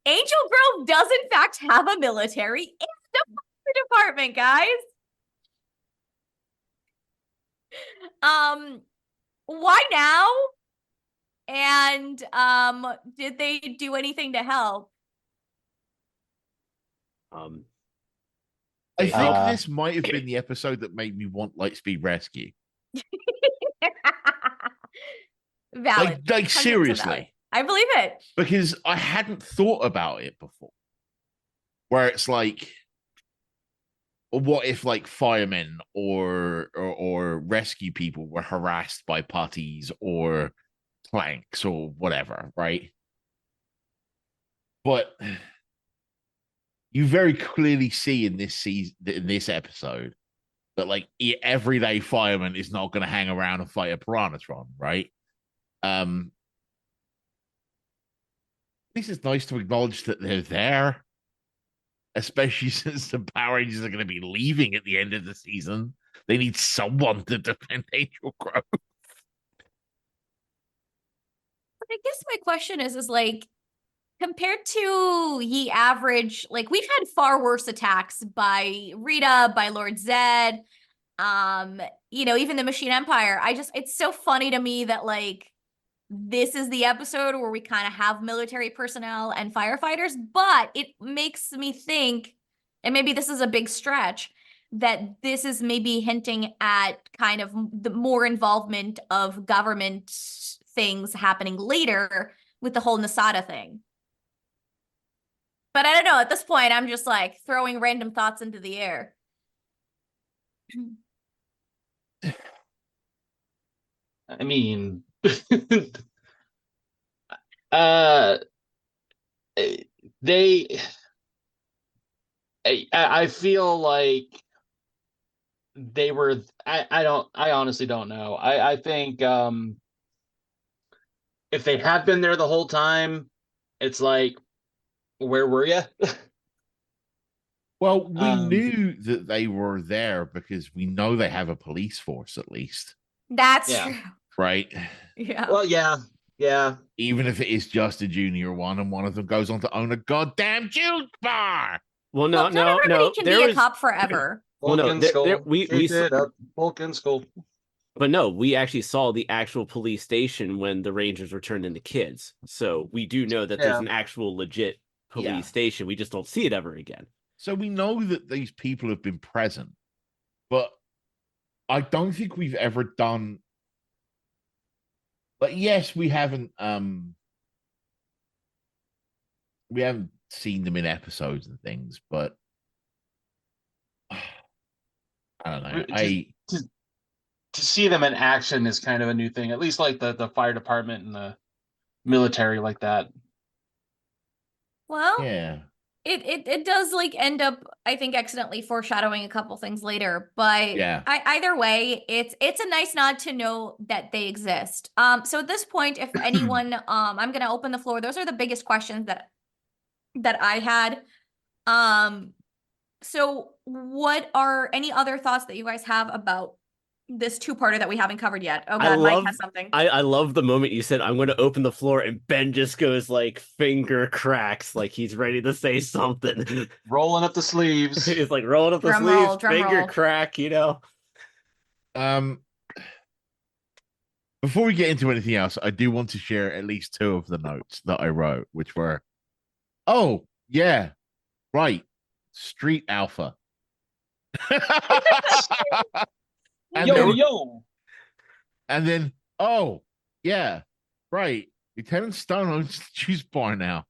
Angel Grove does in fact have a military and a fire department, guys. Why now? And did they do anything to help? I think this might have been the episode that made me want Lightspeed Rescue. Valid. Like seriously. Valid. I believe it. Because I hadn't thought about it before. Where it's like, what if like firemen or rescue people were harassed by putties or planks or whatever, right? But you very clearly see in this season, in this episode, that like everyday fireman is not going to hang around and fight a Piranhatron, right? At least it's nice to acknowledge that they're there, especially since the Power Rangers are going to be leaving at the end of the season. They need someone to defend Angel Grove. I guess my question is like, compared to ye average, like we've had far worse attacks by Rita, by Lord Zed, you know, even the Machine Empire. It's so funny to me that like this is the episode where we kind of have military personnel and firefighters, but it makes me think, and maybe this is a big stretch, that this is maybe hinting at kind of the more involvement of government things happening later with the whole Nasada thing. But I don't know, at this point, I'm just like throwing random thoughts into the air. I mean, I feel like they were, I honestly don't know. I think if they had been there the whole time, it's like, where were you? Well, we Um, knew that they were there because we know they have a police force at least, That's Yeah. true. right? Yeah. well, yeah. Even if it is just a junior one and one of them goes on to own a goddamn juice bar. Well, Look, not no, everybody no. can There be a was cop forever. well, no. Vulcan There skull. we Keep it up. Vulcan skull. but no, we actually saw the actual police station when the Rangers were turned into kids. So we do know that there's Yeah. an actual legit police Yeah. station. We just don't see it ever again. So we know that these people have been present, but I don't think we've ever done. But yes, we haven't seen them in episodes and things, but I don't know. To see them in action is kind of a new thing. At least like the fire department and the military like that. Well, Yeah. it does like end up, I think, accidentally foreshadowing a couple things later. But Yeah. either way, it's a nice nod to know that they exist. So at this point, if anyone, I'm gonna open the floor. Those are the biggest questions that I had. So what are any other thoughts that you guys have about this two-parter that we haven't covered yet? Oh God, Mike has something. I love the moment you said I'm going to open the floor and Ben just goes like finger cracks like he's ready to say something. Rolling up the sleeves. He's like rolling up the Drum sleeves, roll, drum finger roll. crack, you know. Before we get into anything else, I do want to share at least two of the notes that I wrote, which were, oh yeah, right, Street Alpha. And yo, then, yo. and then, oh yeah, right, Lieutenant Stone owns the juice bar now.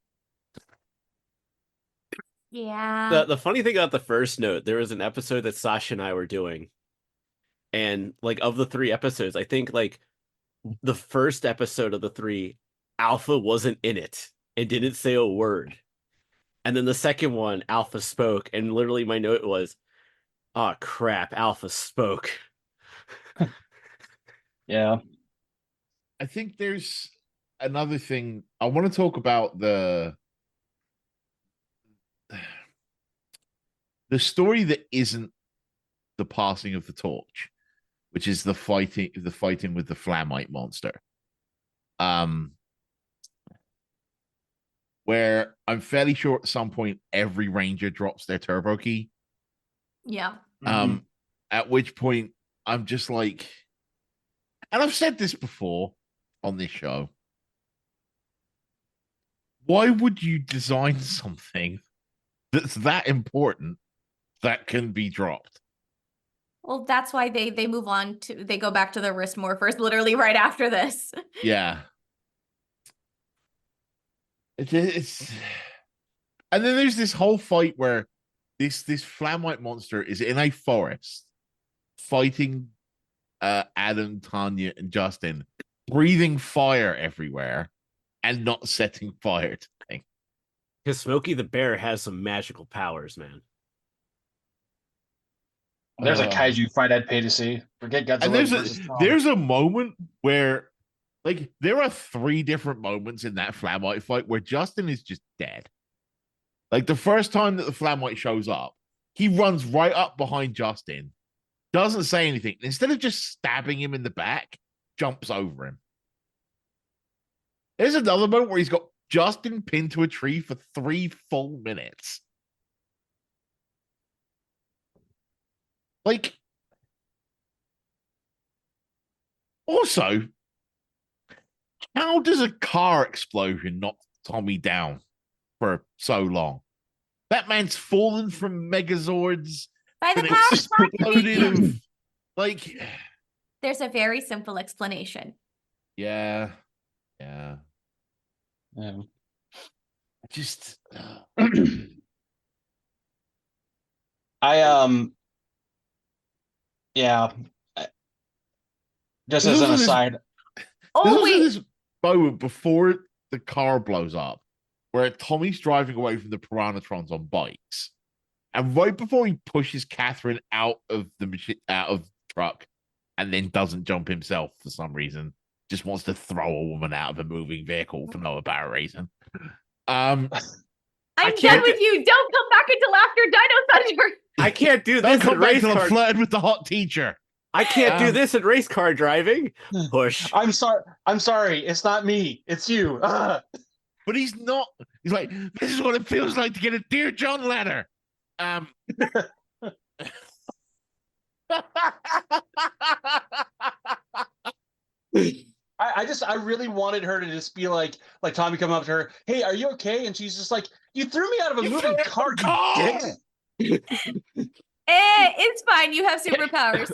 Yeah. The funny thing about the first note, there was an episode that Sasha and I were doing, and like of the 3 episodes, I think like the first episode of the 3, Alpha wasn't in it and didn't say a word. And then the second one, Alpha spoke, and literally my note was, oh crap, Alpha spoke. Yeah. I think there's another thing I want to talk about the story that isn't the passing of the torch, which is the fighting with the Flamite monster. Where I'm fairly sure at some point every ranger drops their turbo key. Yeah. At which point I'm just like, and I've said this before on this show, why would you design something that's that important that can be dropped? Well, that's why they move on to, they go back to the wrist morphers literally right after this. Yeah. It's and then there's this whole fight where this Flamite monster is in a forest fighting Adam, Tanya, and Justin, breathing fire everywhere and not setting fire to things. Because Smokey the Bear has some magical powers, man. There's a kaiju fight I'd pay to see. Forget And Godzilla versus Kong. there's a moment where, like, there are 3 different moments in that Flamite fight where Justin is just dead. Like, the first time that the Flamite shows up, he runs right up behind Justin, doesn't say anything. Instead of just stabbing him in the back, jumps over him. There's another moment where he's got Justin pinned to a tree for 3 full minutes. Like, also, how does a car explosion knock Tommy down for so long? That man's fallen from Megazords. By the and power of exploded Sparky. of, like, There's a very simple explanation. yeah. Yeah. Just Yeah. Just There's as an also this- aside, Oh there's also wait, this moment before the car blows up where Tommy's driving away from the Piranatrons on bikes. And right before he pushes Catherine out of the truck and then doesn't jump himself for some reason, just wants to throw a woman out of a moving vehicle for no apparent reason. I'm done can't with you. Don't come back until after Dino Thunder. I can't do Don't this in come back race till I'm car. flirting with the hot teacher. I can't do Um, this in race car driving. Push. I'm sorry. I'm sorry. It's not me. It's you. But he's not. He's like, this is what it feels like to get a Dear John letter. I really wanted her to just be like Tommy come up to her, hey, are you okay? And she's just like, you threw me out of a moving car, you dick. It's fine. You have superpowers.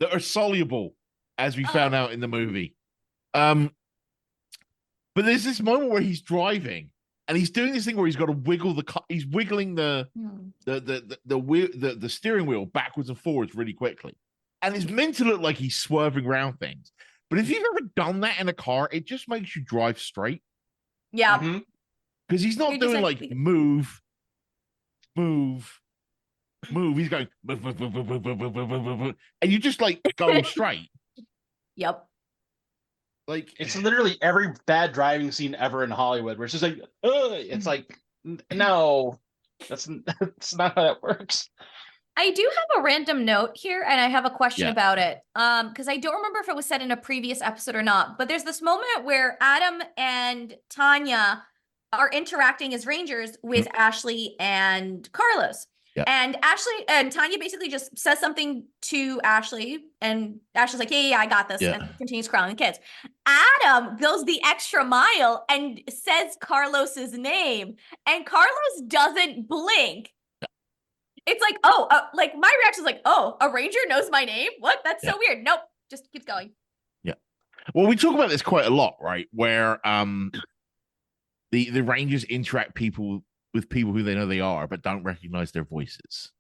That are soluble, as we found out in the movie. But there's this moment where he's driving and he's doing this thing where he's got to wiggle the car. He's wiggling the steering wheel backwards and forwards really quickly, and it's meant to look like he's swerving around things. But if you've ever done that in a car, it just makes you drive straight. Yeah. Mm-hmm. Because he's not doing like move. He's going move, and you just like go straight. Yep. Like It's literally every bad driving scene ever in Hollywood where it's just like, it's like, no, that's not how that works. I do have a random note here, and I have a question Yeah. about it. Because I don't remember if it was said in a previous episode or not, but there's this moment where Adam and Tanya are interacting as Rangers with Ashley and Carlos. Yep. And Tanya basically just says something to Ashley, and Ashley's like, yeah, I got this, and continues crawling the kids. Adam goes the extra mile and says Carlos's name, and Carlos doesn't blink. It's like, like my reaction is like, oh, a Ranger knows my name? What? That's so weird. Nope. Just keeps going. Yeah. Well, we talk about this quite a lot, right? Where the Rangers interact with people who they know they are, but don't recognize their voices.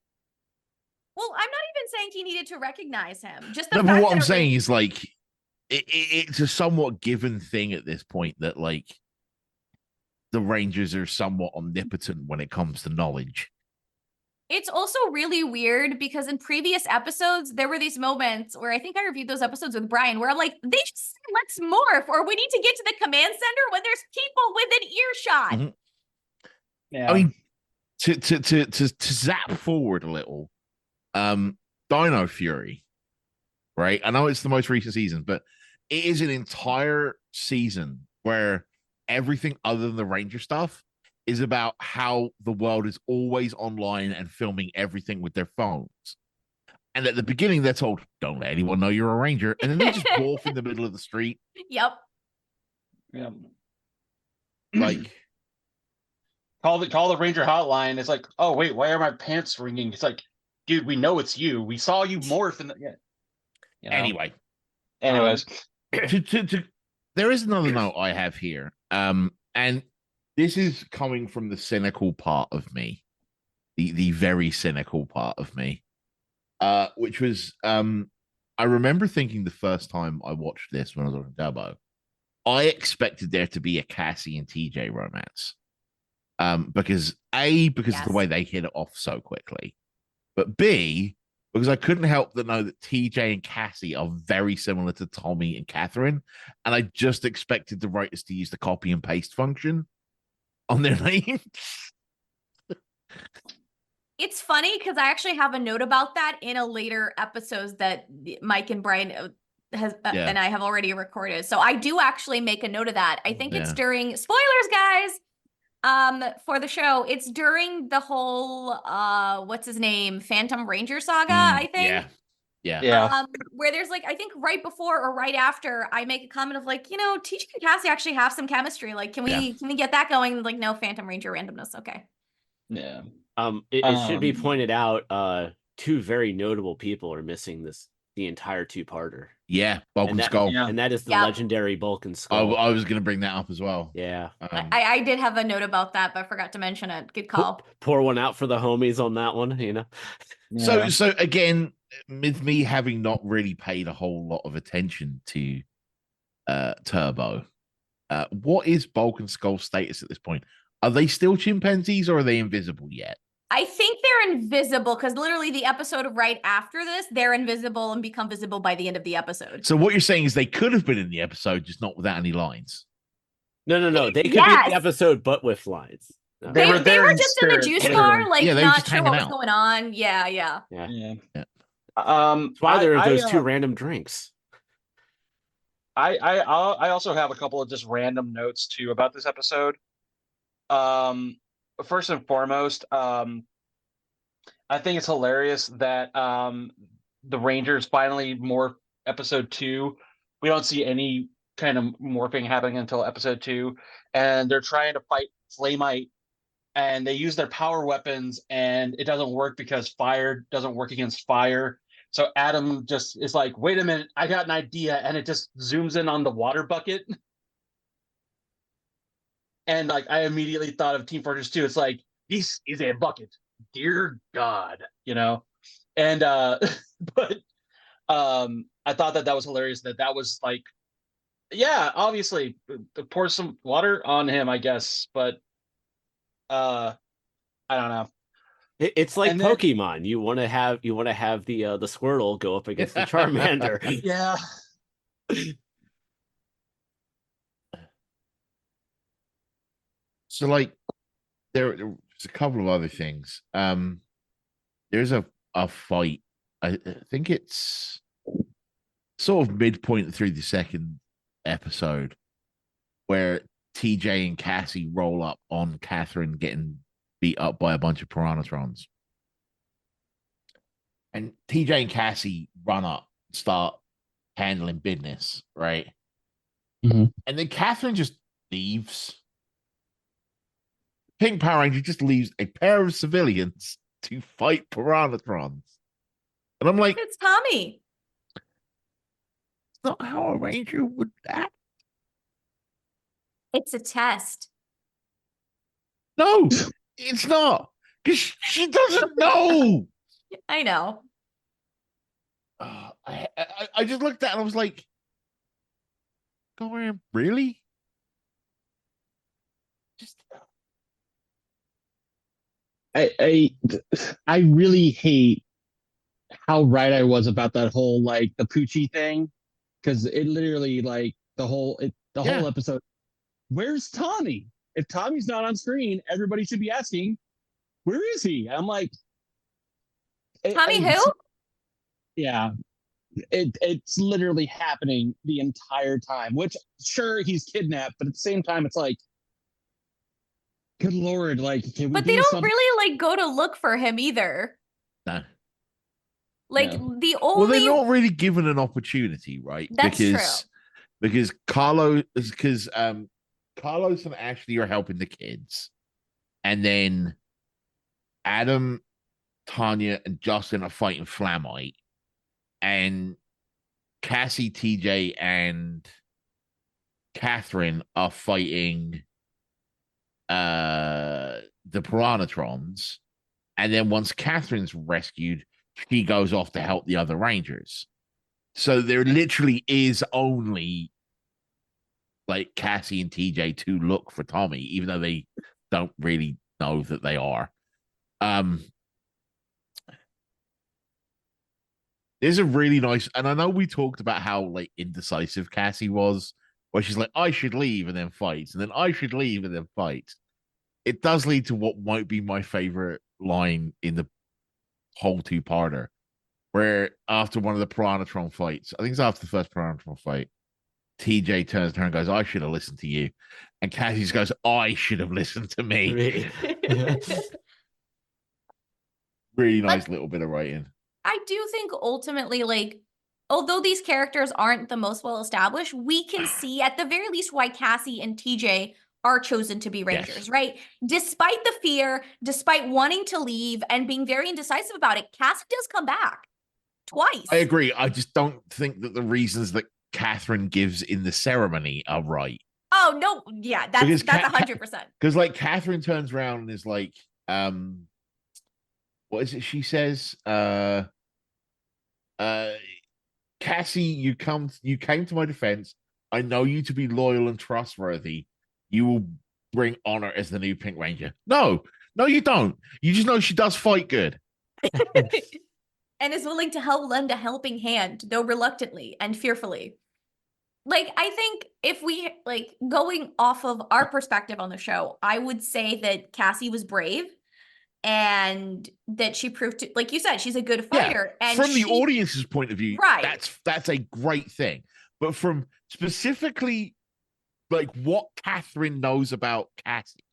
Well, I'm not even saying he needed to recognize him. Just no, but what I'm saying is like it's a somewhat given thing at this point that like the Rangers are somewhat omnipotent when it comes to knowledge. It's also really weird because in previous episodes, there were these moments where I think I reviewed those episodes with Brian where I'm like, they just said, let's morph, or we need to get to the command center when there's people within earshot. Mm-hmm. Yeah. I mean, to zap forward a little, Dino Fury, right? I know it's the most recent season, but it is an entire season where everything other than the Ranger stuff is about how the world is always online and filming everything with their phones. And at the beginning, they're told, don't let anyone know you're a Ranger. And then they just morph in the middle of the street. Yep. Yeah. Like, call the Ranger hotline. It's like, oh, wait, why are my pants ringing? It's like, dude, we know it's you. We saw you morph in the... Yeah. You know? Anyway. Anyways. There is another note I have here. And this is coming from the cynical part of me, the very cynical part of me, which was I remember thinking the first time I watched this when I was on Dubbo, I expected there to be a Cassie and TJ romance, because of the way they hit it off so quickly, but B, because I couldn't help but know that TJ and Cassie are very similar to Tommy and Catherine, and I just expected the writers to use the copy and paste function on their names. It's funny because I actually have a note about that in a later episode that Mike and Brian and I have already recorded. So I do actually make a note of that. I think it's during spoilers, guys. For the show, it's during the whole what's his name, Phantom Ranger saga. I think. Yeah. Where there's like, I think right before or right after, I make a comment of like, TJ and Cassie actually have some chemistry. Like, can we get that going? Like, no Phantom Ranger randomness. Okay. Yeah. It should be pointed out, two very notable people are missing the entire two-parter. Yeah, Bulk and Skull. And that is the legendary Bulk and Skull. I was going to bring that up as well. Yeah. I did have a note about that, but I forgot to mention it. Good call. Pour one out for the homies on that one, Yeah. So again, with me having not really paid a whole lot of attention to Turbo, what is Bulk and Skull's status at this point? Are they still chimpanzees or are they invisible yet? I think they're invisible because literally the episode right after this, they're invisible and become visible by the end of the episode. So what you're saying is they could have been in the episode, just not without any lines. No. They could be in the episode, but with lines. They were were there in just in the spirit, juice literally. bar, like Yeah, they were not just sure hanging what was out. going on. Yeah, yeah. Yeah. Yeah. Yeah. Um, That's why there are I, those two random drinks. I also have a couple of just random notes too about this episode. Um, First and foremost, I think it's hilarious that the Rangers finally morph episode 2. We don't see any kind of morphing happening until episode 2, and they're trying to fight Flamite, and they use their power weapons, and it doesn't work because fire doesn't work against fire. So Adam just is like, "Wait a minute, I got an idea," and it just zooms in on the water bucket, and like I immediately thought of Team Fortress 2. It's like, this is a bucket, dear God, you know. And but I thought that was hilarious. That was like, yeah, obviously, pour some water on him, I guess. But I don't know. It's like And then Pokemon. You want to have the Squirtle go up against the Charmander. yeah, So like there's a couple of other things. There's a fight. I think it's sort of midpoint through the second episode where TJ and Cassie roll up on Catherine getting beat up by a bunch of Piranhatrons. And TJ and Cassie run up, start handling business, right? Mhm. And then Catherine just leaves. Pink Power Ranger just leaves a pair of civilians to fight Piranatrons. And I'm like, It's Tommy. it's not how a Ranger would act. It's a test. No, it's not. Because she doesn't know. I know. I just looked at it and I was like, go around, really? Just I really hate how right I was about that whole like the Poochie thing, because it literally like the Yeah. whole episode. Where's Tommy? If Tommy's not on screen, everybody should be asking, where is he? I'm like, Tommy who? Yeah, it's literally happening the entire time. Which sure he's kidnapped, but at the same time, it's like, good lord, like can we But do they don't something? really like go to look for him either. no. Like No. the Well, they're only not really given an opportunity, right? That's true. Because Carlos and Ashley are helping the kids, and then Adam, Tanya, and Justin are fighting Flamite, and Cassie, TJ, and Catherine are fighting the Piranatrons, and then once Catherine's rescued, she goes off to help the other Rangers. So there literally is only like Cassie and TJ to look for Tommy, even though they don't really know that they are. There's a really nice, and I know we talked about how like indecisive Cassie was, where she's like, I should leave and then fights, and then I should leave and then fights. It does lead to what might be my favorite line in the whole two-parter, where after one of the Piranhatron fights, I think it's after the first Piranhatron fight, TJ turns to her and goes, I should have listened to you. And Cassie just goes, I should have listened to me. Really nice little bit of writing. I do think ultimately, like, although these characters aren't the most well established, we can see at the very least why Cassie and TJ are chosen to be Rangers, Yes. right? Despite the fear, despite wanting to leave and being very indecisive about it, Cassie does come back twice. I agree. I just don't think that the reasons that Catherine gives in the ceremony are right. Oh no, yeah, that's Because 100%. Because like Catherine turns around and is like, what is it she says? Cassie, you came to my defense. I know you to be loyal and trustworthy. You will bring honor as the new Pink Ranger. No, you don't. You just know she does fight good. And is willing to help lend a helping hand, though reluctantly and fearfully. like I think if we like going off of our perspective on the show, I would say that Cassie was brave and that she proved to, like you said, she's a good Yeah, fighter. And from the she, audience's point of view, right. that's a great thing. But from specifically like what Catherine knows about Cassie,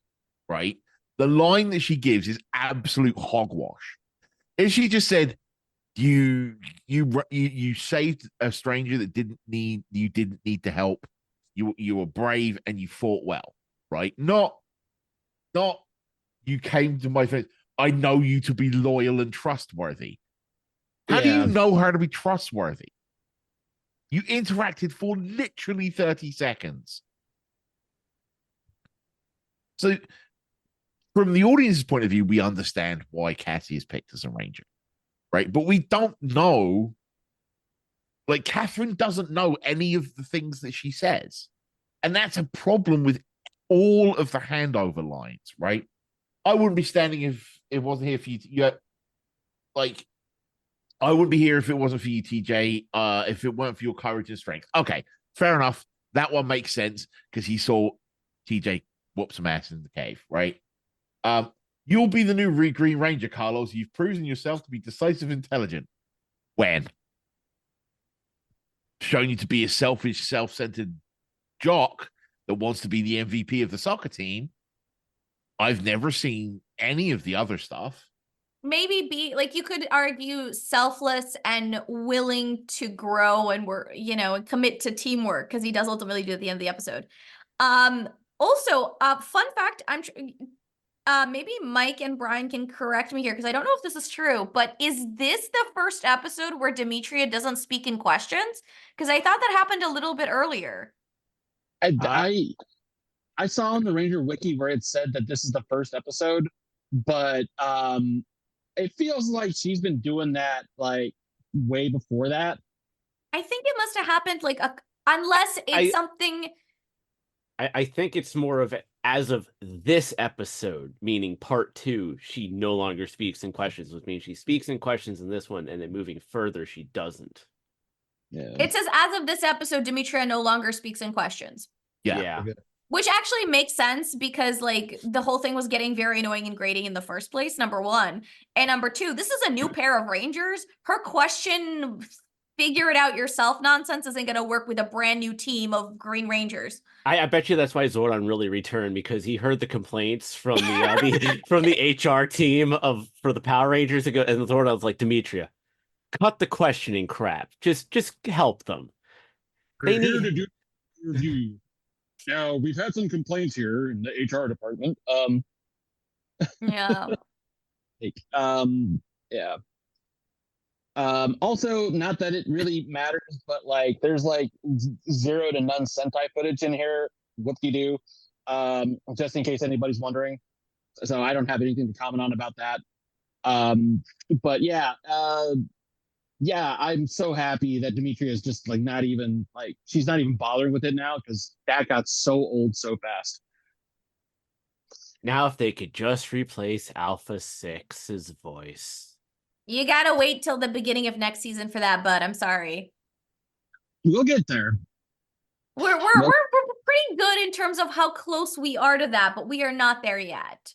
right? The line that she gives is absolute hogwash. And she just said, you saved a stranger that didn't need to help. You were brave and you fought well, right? Not you came to my face. I know you to be loyal and trustworthy. How do you Yeah. know her to be trustworthy? You interacted for literally 30 seconds. So, from the audience's point of view, we understand why Cassie is picked as a ranger, right? But we don't know, like, Catherine doesn't know any of the things that she says. And that's a problem with all of the handover lines, right? I wouldn't be standing if it wasn't here for you. Like, I wouldn't be here if it wasn't for you, TJ. If it weren't for your courage and strength. Okay, fair enough. That one makes sense because he saw TJ whoop some ass in the cave, right? You'll be the new Green Ranger, Carlos. You've proven yourself to be decisive, intelligent. When? Shown you to be a selfish, self-centered jock that wants to be the MVP of the soccer team. I've never seen any of the other stuff. Maybe be like you could argue selfless and willing to grow and commit to teamwork because he does ultimately do at the end of the episode. Also, fun fact, maybe Mike and Brian can correct me here because I don't know if this is true, but is this the first episode where Demetria doesn't speak in questions? Because I thought that happened a little bit earlier. I saw on the Ranger Wiki where it said that this is the first episode, but it feels like she's been doing that like way before that. I think it must have happened unless it's something. I think it's more of as of this episode, meaning part 2, she no longer speaks in questions, which means she speaks in questions in this one, and then moving further, she doesn't. Yeah. It says as of this episode, Demetria no longer speaks in questions. Yeah. Okay. Which actually makes sense because like the whole thing was getting very annoying and grating in the first place, number one. And number two, this is a new pair of Rangers. Her question, figure it out yourself nonsense isn't going to work with a brand new team of Green Rangers. I bet you that's why Zordon really returned, because he heard the complaints from from the HR team for the Power Rangers and Zordon was like, Demetria, cut the questioning crap. Just help them. We're here to do a review. Now we've had some complaints here in the HR department. Yeah. Yeah. Also, not that it really matters, but like there's like 0 to none Sentai footage in here. Whoop-de-doo. Just in case anybody's wondering. So I don't have anything to comment on about that. But yeah, I'm so happy that Demetria is just like not even like she's not even bothering with it now because that got so old so fast. Now, if they could just replace Alpha 6's voice. You gotta wait till the beginning of next season for that, bud. I'm sorry. We'll get there. We're pretty good in terms of how close we are to that, but we are not there yet.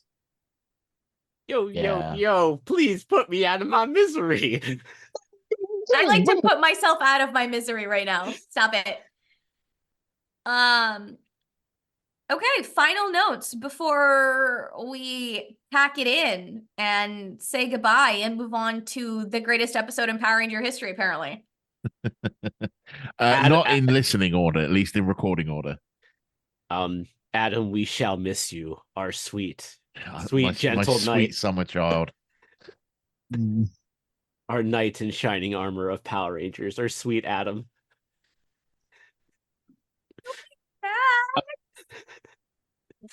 Yo, please put me out of my misery. I like to put myself out of my misery right now. Stop it. Okay, final notes before we pack it in and say goodbye and move on to the greatest episode in Power Ranger history, apparently. Not in listening order, at least in recording order. Adam, we shall miss you, our sweet, my gentle sweet knight, summer child. our knight in shining armor of Power Rangers, our sweet Adam.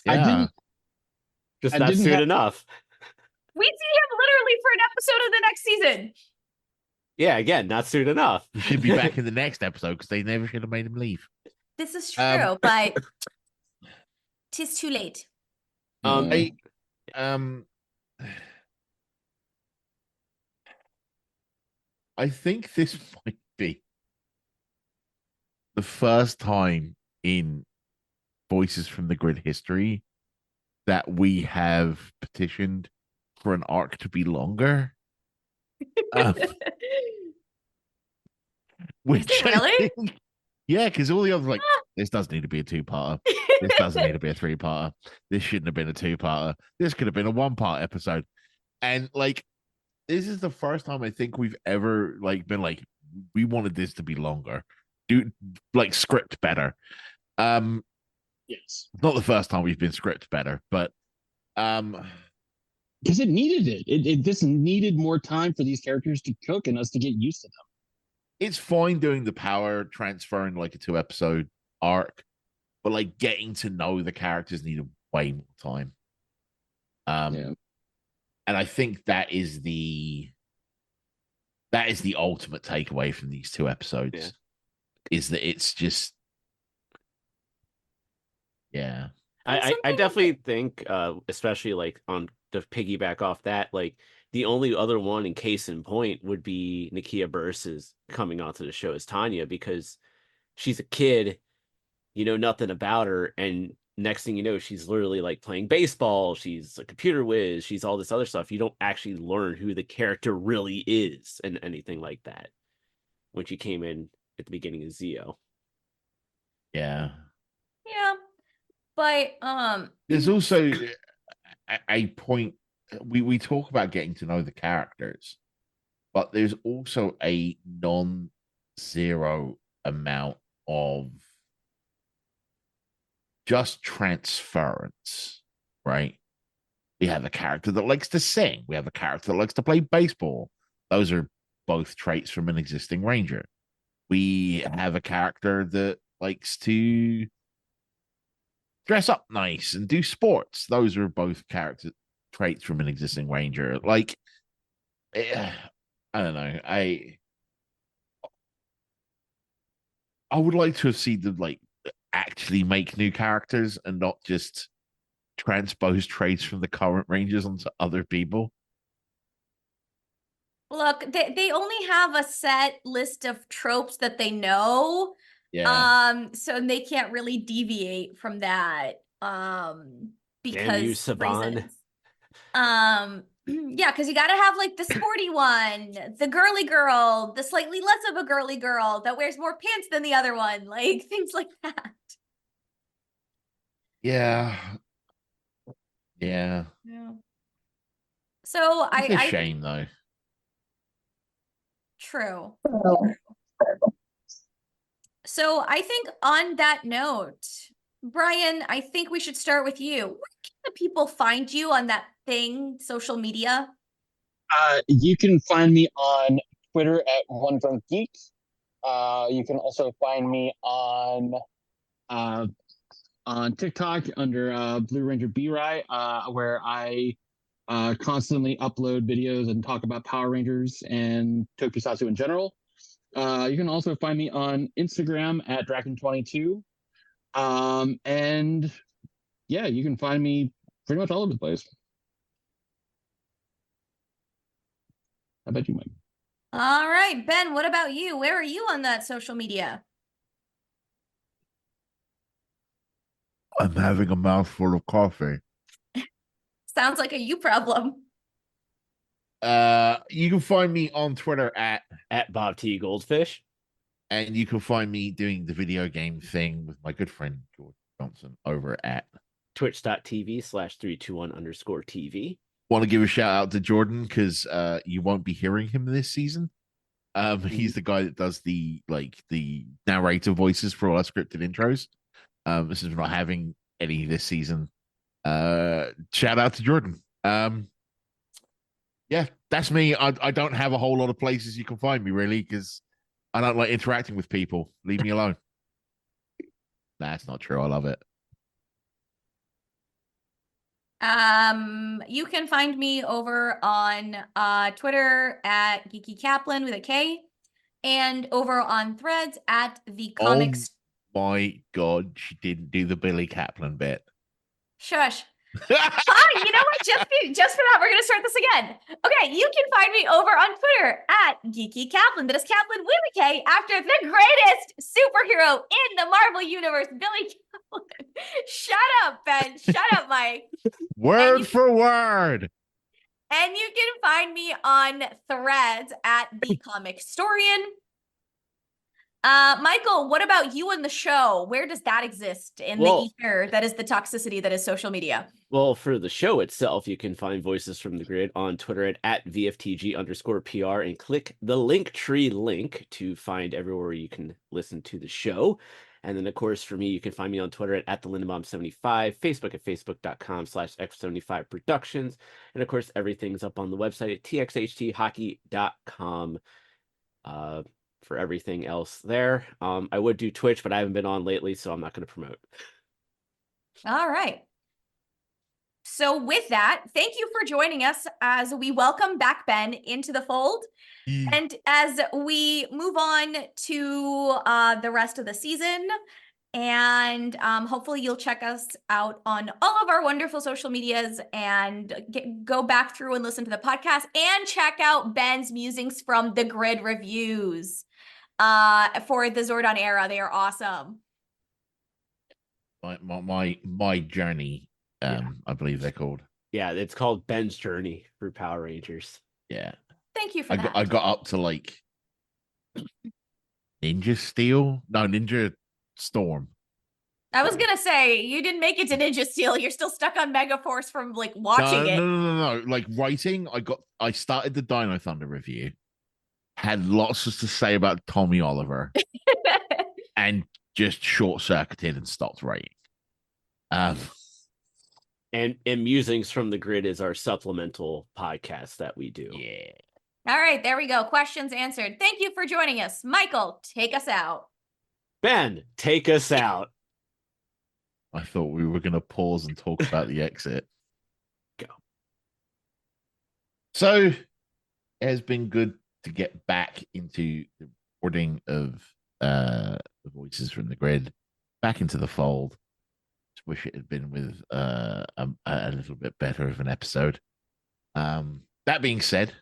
I didn't. Just I not didn't soon have- enough. We see him literally for an episode of the next season. Yeah, again, not soon enough. He should be back in the next episode because they never should have made him leave. This is true, but 'tis too late. I think this might be the first time in Voices from the Grid history that we have petitioned for an arc to be longer. Um, Is which it I really? think, yeah, because all the others are like, this does need to be a two-parter. This doesn't need to be a three-parter. This shouldn't have been a two-parter. This could have been a one-part episode. And like, this is the first time I think we've ever like been like, we wanted this to be longer. Do like script better. Yes, Not the first time we've been script better, but um because it needed it. It just needed more time for these characters to cook and us to get used to them. it's fine doing the power transfer in like a 2 episode arc, but like getting to know the characters needed way more time. Yeah. And I think that is the ultimate takeaway from these 2 episodes. Yeah. Is that it's just yeah. I definitely think, especially like on the piggyback off that, like the only other one in case in point would be Nakia Burris's coming onto the show as Tanya, because she's a kid, you know nothing about her, and next thing you know, she's literally like playing baseball, she's a computer whiz, she's all this other stuff. You don't actually learn who the character really is and anything like that when she came in at the beginning of Zio. Yeah. Yeah. But There's also a point we talk about getting to know the characters, but there's also a non-zero amount of just transference, right? We have a character that likes to sing. We have a character that likes to play baseball. Those are both traits from an existing ranger. We have a character that likes to dress up nice and do sports. Those are both character traits from an existing ranger. Like, I don't know. I would like to have seen them like actually make new characters and not just transpose traits from the current rangers onto other people. look, they only have a set list of tropes that they know. Yeah. So they can't really deviate from that. Damn you, Because Saban. reasons. Yeah, because you gotta have like the sporty one, the girly girl, the slightly less of a girly girl that wears more pants than the other one, like things like that. Yeah. Yeah. Yeah. So It's a I shame though. true. So I think on that note, Brian, I think we should start with you. Where can the people find you on that thing, social media? You can find me on Twitter at One Drunk Geek. You can also find me uh, on TikTok under Blue Ranger B-Rai, where I constantly upload videos and talk about Power Rangers and Tokusatsu in general. You can also find me on Instagram at Draken22. And yeah, you can find me pretty much all over the place. How about you, Mike? All right, Ben, what about you? Where are you on that social media? I'm having a mouthful of coffee. Sounds like a you problem. You can find me on Twitter At Bob T. Goldfish. and you can find me doing the video game thing with my good friend George Johnson over at Twitch.tv/321_TV. want to give a shout out to Jordan because you won't be hearing him this season. He's the guy that does the narrator voices for all our scripted intros. Since we're not having any this season, shout out to Jordan. Yeah, that's me. I don't have a whole lot of places you can find me really because I don't like interacting with people. Leave me alone. That's not true. I love it. You can find me over on Twitter at Geeky Kaplan with a K, and over on Threads at the comics. Oh my god, she didn't do the Billy Kaplan bit. Shush. You know what? Just for that, we're gonna start this again. Okay, you can find me over on Twitter at Geeky Kaplan. That is Kaplan with a K after the greatest superhero in the Marvel universe, Billy Kaplan. Shut up, Ben. Shut up, Mike. Word for word. And you can find me on Threads at the Comic Historian. Michael, what about you and the show? Where does that exist in the ether? That is the toxicity that is social media. Well, for the show itself, you can find Voices from the Grid on Twitter at VFTG_PR and click the Linktree link to find everywhere you can listen to the show. And then, of course, for me, you can find me on Twitter at the Lindenbaum75, Facebook at facebook.com/X75 Productions. And of course, everything's up on the website at txhthockey.com. For everything else there. I would do Twitch, but I haven't been on lately, so I'm not going to promote. All right. So with that, thank you for joining us as we welcome back Ben into the fold. And as we move on to the rest of the season, and hopefully you'll check us out on all of our wonderful social medias and go back through and listen to the podcast and check out Ben's musings from the Grid reviews for the Zordon era. They are awesome. My journey, I believe they're called. Yeah, it's called Ben's Journey through Power Rangers. Yeah. Thank you for that. I got up to like Ninja Steel? No, Ninja Storm. I was gonna say you didn't make it to Ninja Steel. You're still stuck on Megaforce from like watching it. No. Like writing, I started the Dino Thunder review, had lots to say about Tommy Oliver, and just short circuited and stopped writing. And Musings from the Grid is our supplemental podcast that we do. Yeah. All right, there we go. Questions answered. Thank you for joining us. Michael, take us out. Ben, take us out. I thought we were going to pause and talk about the exit. Go. So it has been good to get back into the recording of the Voices from the Grid, back into the fold. Just wish it had been with a little bit better of an episode. That being said,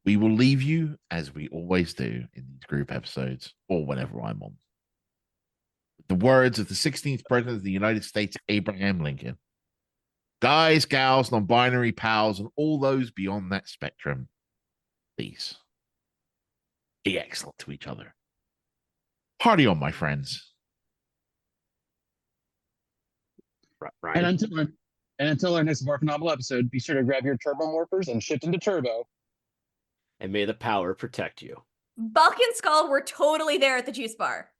we will leave you, as we always do in these group episodes, or whenever I'm on, the words of the 16th President of the United States, Abraham Lincoln. Guys, gals, non-binary pals, and all those beyond that spectrum, please be excellent to each other. Party on, my friends. Right. And until our next more phenomenal episode, be sure to grab your turbo morphers and shift into turbo. And may the power protect you. Bulk and Skull were totally there at the juice bar.